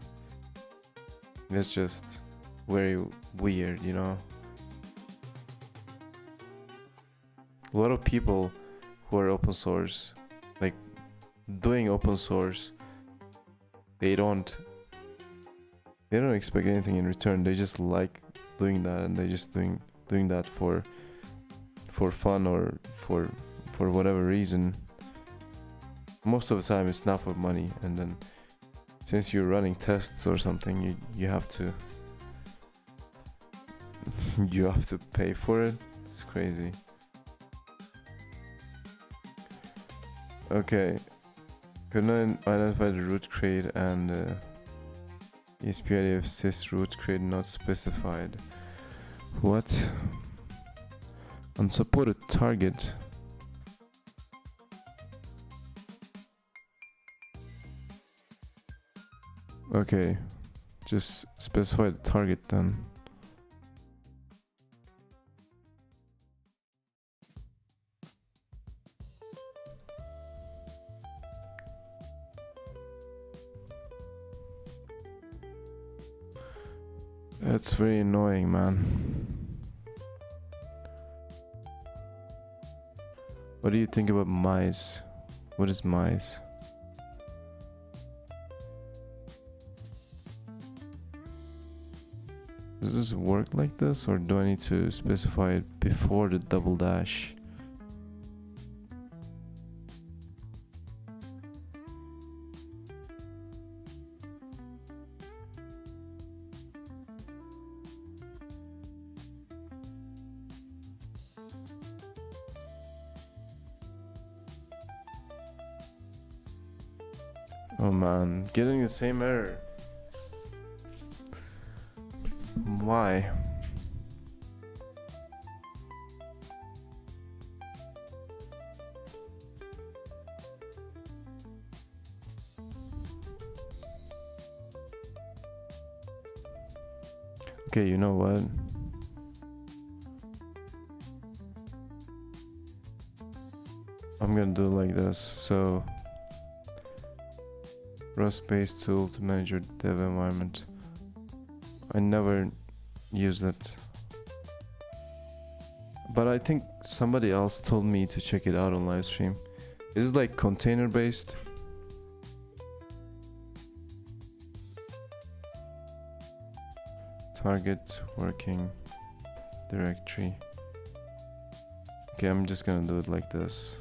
It's just very weird, you know. A lot of people who are open source, like doing open source, they don't expect anything in return. They just like doing that, and they just doing that for fun or for whatever reason. Most of the time it's not for money, and then since you're running tests or something, you have to you have to pay for it. It's crazy. Okay, couldn't identify the root crate and ESP-ID of sys root crate not specified. What? Unsupported target. Okay, just specify the target then. That's very annoying, man. What do you think about mice? What is mice? Does this work like this, or do I need to specify it before the double dash? Oh man, getting the same error. Why? Okay, you know what? I'm gonna do it like this. So Rust-based tool to manage your dev environment. I never use it, but I think somebody else told me to check it out on live stream. Is it like container based? Target working directory. Okay, I'm just gonna do it like this.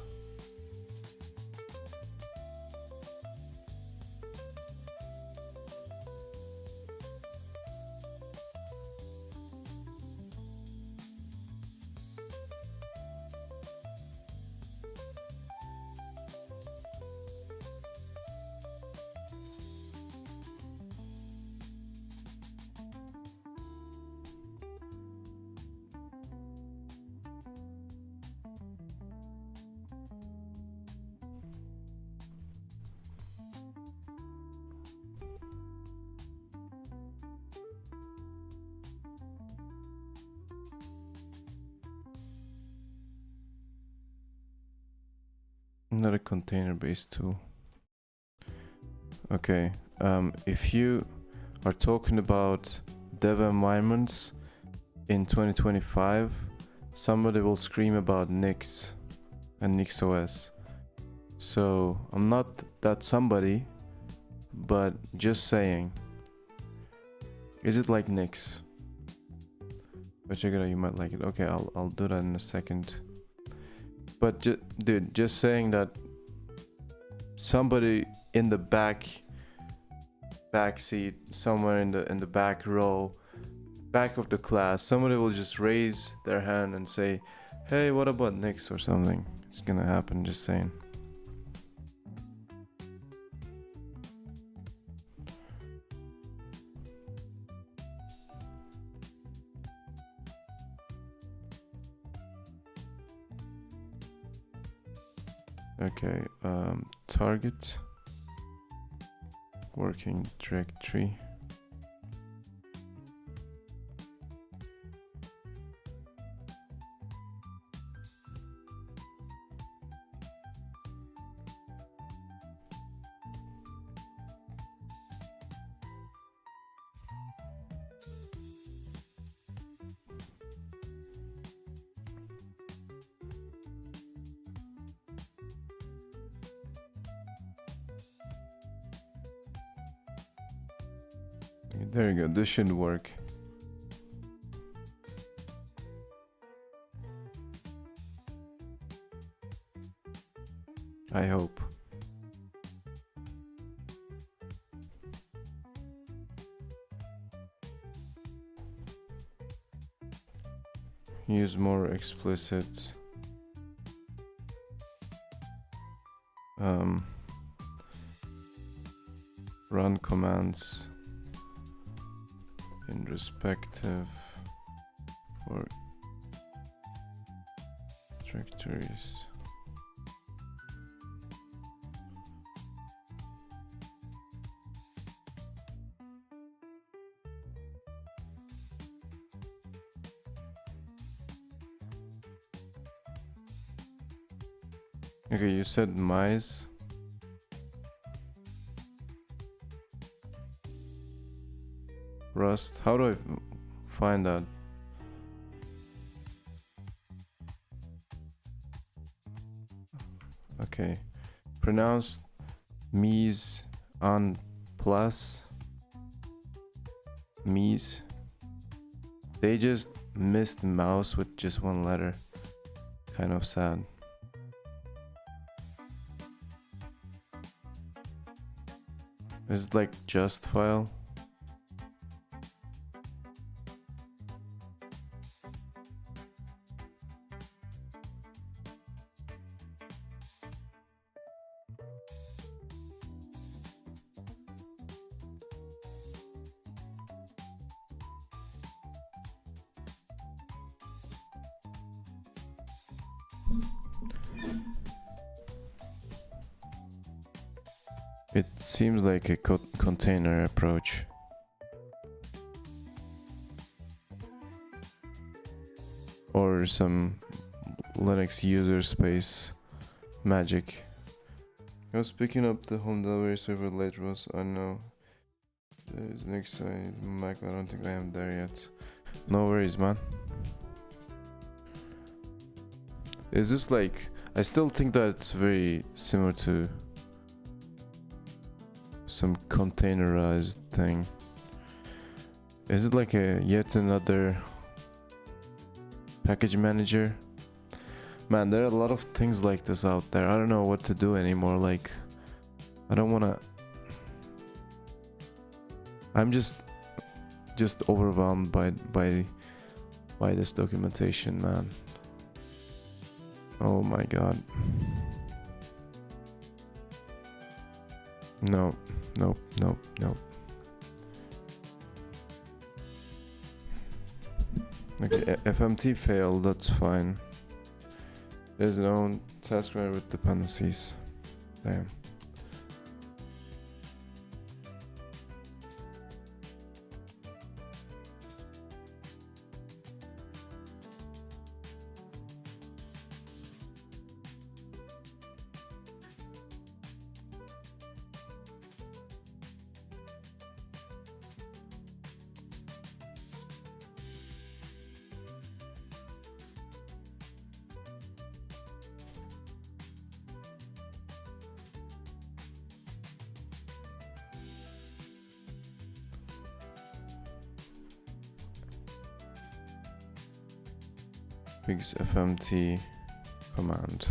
Not a container-based tool. Okay, if you are talking about dev environments in 2025, somebody will scream about Nix and NixOS. So I'm not that somebody, but just saying. Is it like Nix? But check it out, you might like it. Okay, I'll do that in a second. But dude, just saying that somebody in the back seat, somewhere in the back row, back of the class, somebody will just raise their hand and say, "Hey, what about Knicks?" or something. It's gonna happen, just saying. Okay, target, working directory. There you go, this should work. I hope. Use more explicit run commands in respective for directories. Okay, you said mice. Rust. How do I find that? Okay. Pronounced mise en place. Mise. They just missed mouse with just one letter. Kind of sad. Is it like just file? It seems like a container approach. Or some Linux user space magic. I was picking up the home delivery server late, Ross. I know. There's next side, Mac. I don't think I am there yet. No worries, man. Is this like... I still think that it's very similar to some containerized thing. Is it like a yet another package manager? Man, there are a lot of things like this out there. I don't know what to do anymore. Like, I don't wanna... I'm just overwhelmed by this documentation, man. Oh my god. No, nope, nope, nope. Okay, FMT failed, that's fine. There's no task manager with dependencies. Damn. Fix FMT command.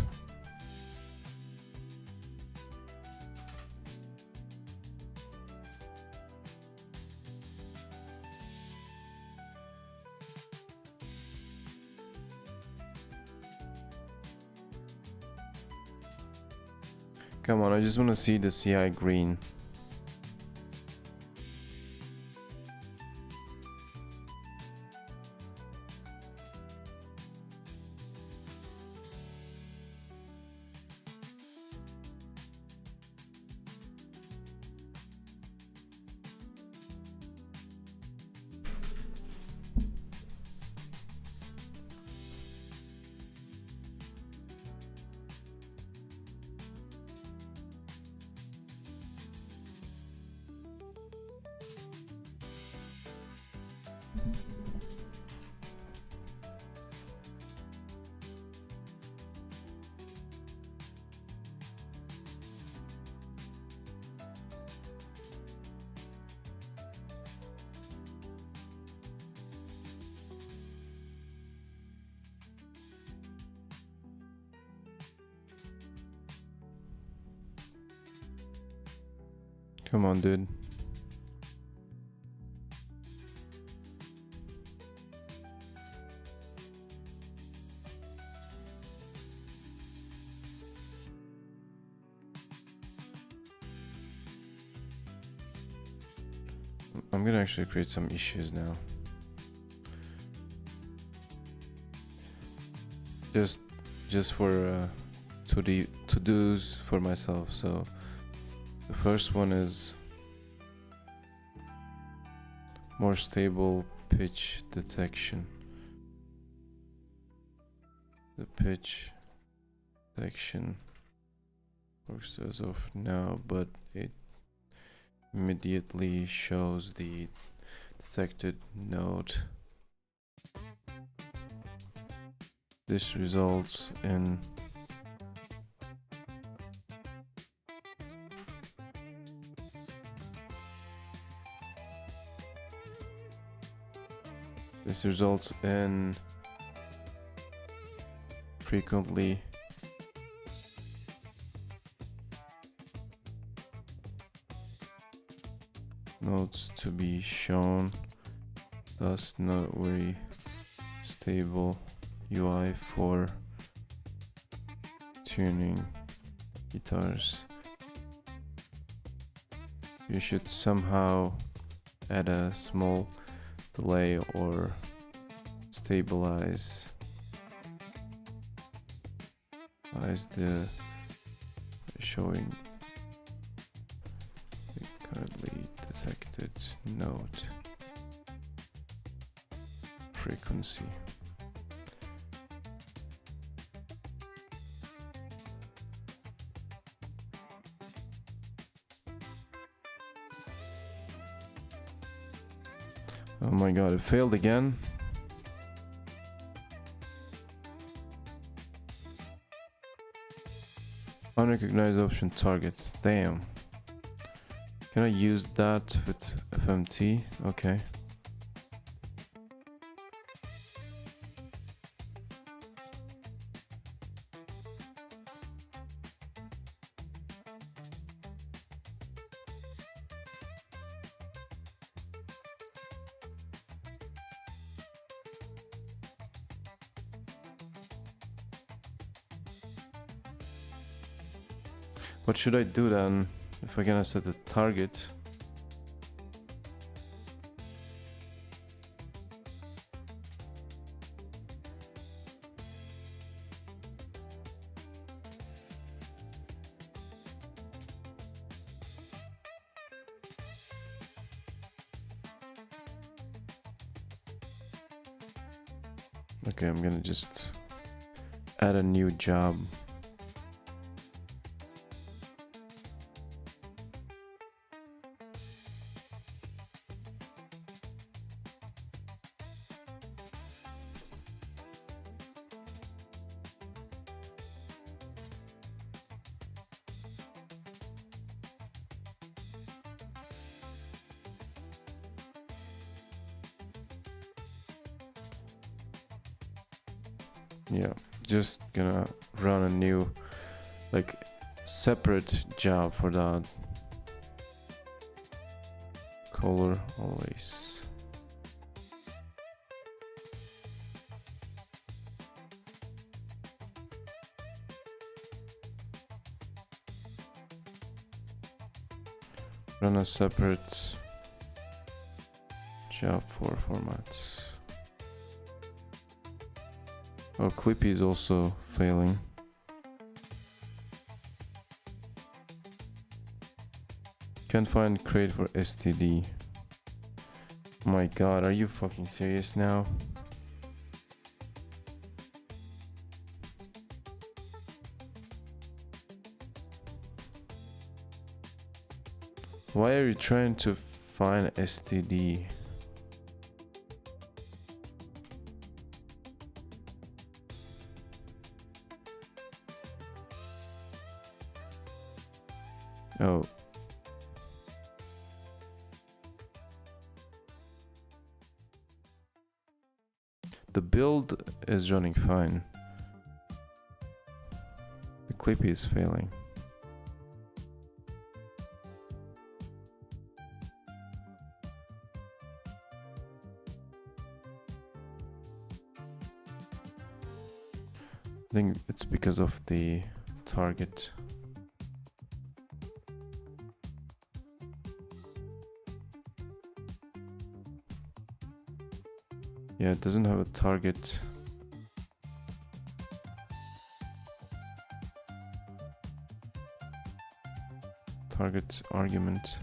Come on, I just want to see the CI green. Come on, dude. I'm gonna actually create some issues now. Just for to-dos for myself. So the first one is more stable pitch detection. The pitch detection works as of now, but it immediately shows the detected note. This results in frequently notes to be shown, thus not very stable UI for tuning guitars. You should somehow add a small delay or stabilize the showing the currently detected note frequency. Oh my god, it failed again. Unrecognized option target. Damn. Can I use that with FMT? Okay. What should I do then if I gonna set the target? Okay, I'm gonna just add a new job. Yeah, just gonna run a new, like, separate job for that. Color always. Run a separate job for formats. Oh, Clippy is also failing. Can't find crate for STD. My god, are you fucking serious now? Why are you trying to find STD? Oh. The build is running fine. The Clippy is failing. I think it's because of the target. Yeah, it doesn't have a target. Target argument.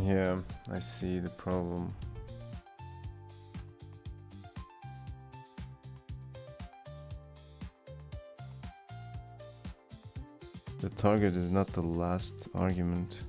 Yeah, I see the problem. The target is not the last argument.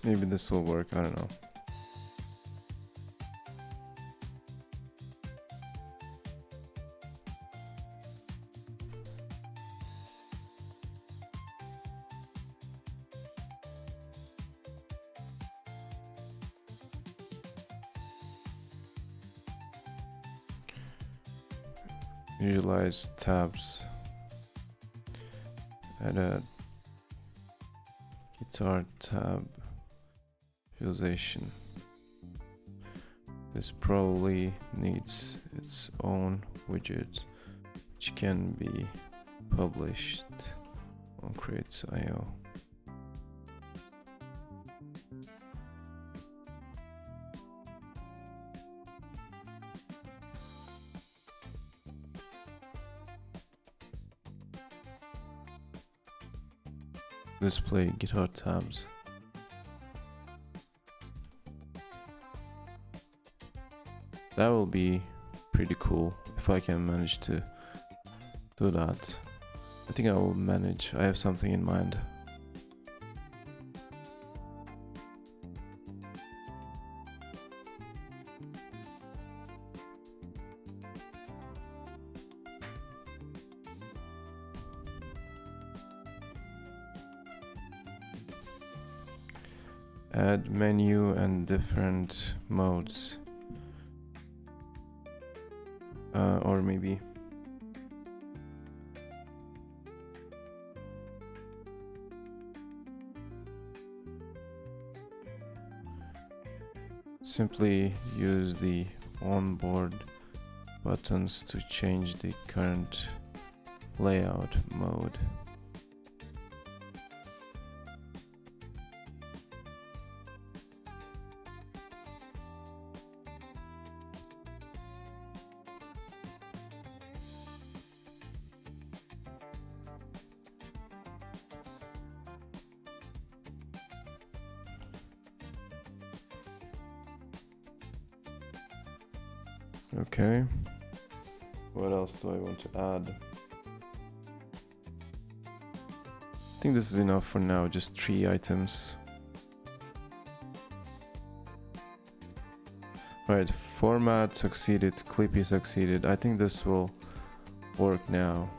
Maybe this will work, I don't know. Visualize tabs. Add a guitar tab. Visualization. This probably needs its own widget, which can be published on crates.io. Display guitar tabs. That will be pretty cool if I can manage to do that. I think I will manage. I have something in mind. Add menu and different modes. Or maybe simply use the onboard buttons to change the current layout mode. Okay, what else do I want to add? I think this is enough for now, just 3 items. Right, format succeeded, Clippy succeeded. I think this will work now.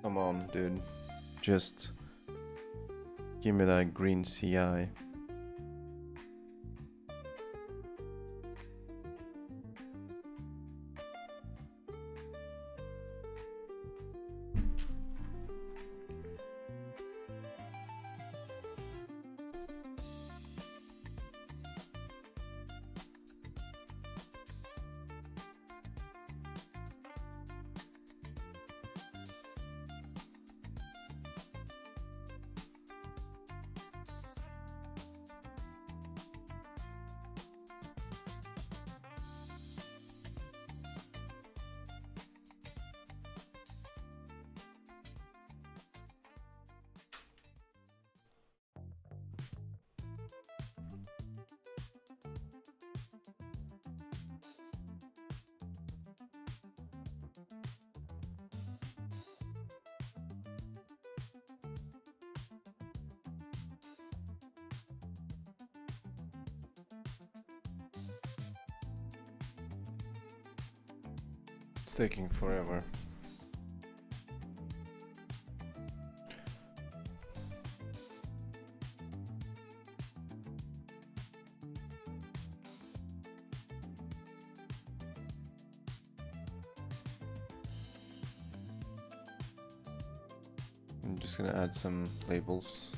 Come on, dude. Just give me that green CI. It's taking forever. I'm just gonna add some labels.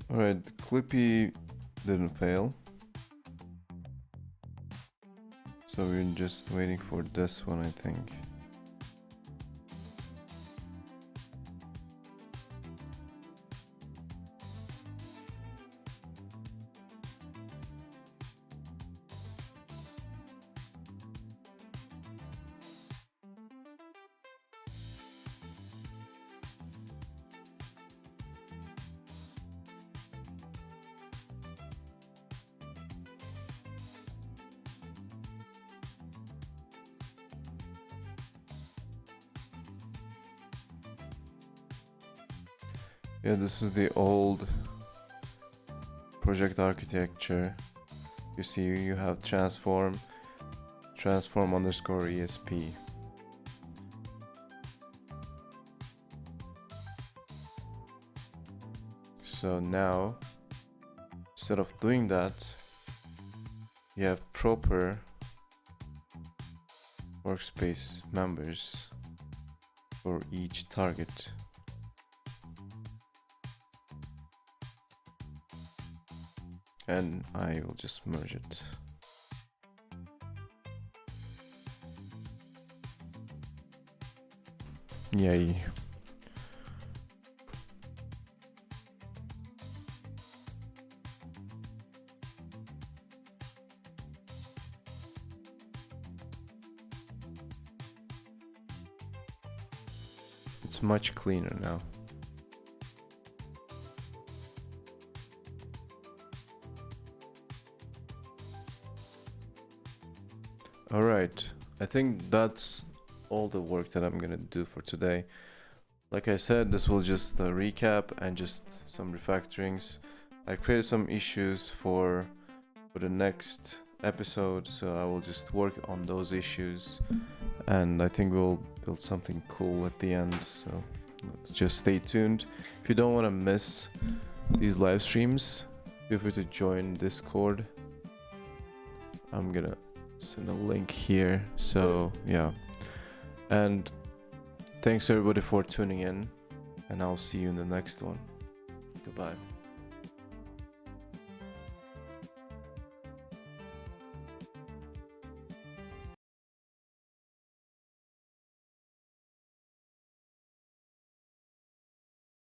Alright, Clippy didn't fail. So we're just waiting for this one, I think. Yeah, this is the old project architecture. You see, you have transform underscore ESP. So now, instead of doing that, you have proper workspace members for each target. And I will just merge it. Yay. It's much cleaner now. Alright, I think that's all the work that I'm gonna do for today. Like I said, this was just a recap and just some refactorings. I created some issues for the next episode, so I will just work on those issues, and I think we'll build something cool at the end. So let's just stay tuned. If you don't want to miss these live streams, feel free to join Discord. I'm gonna send a link here. So yeah, and thanks everybody for tuning in, and I'll see you in the next one. Goodbye.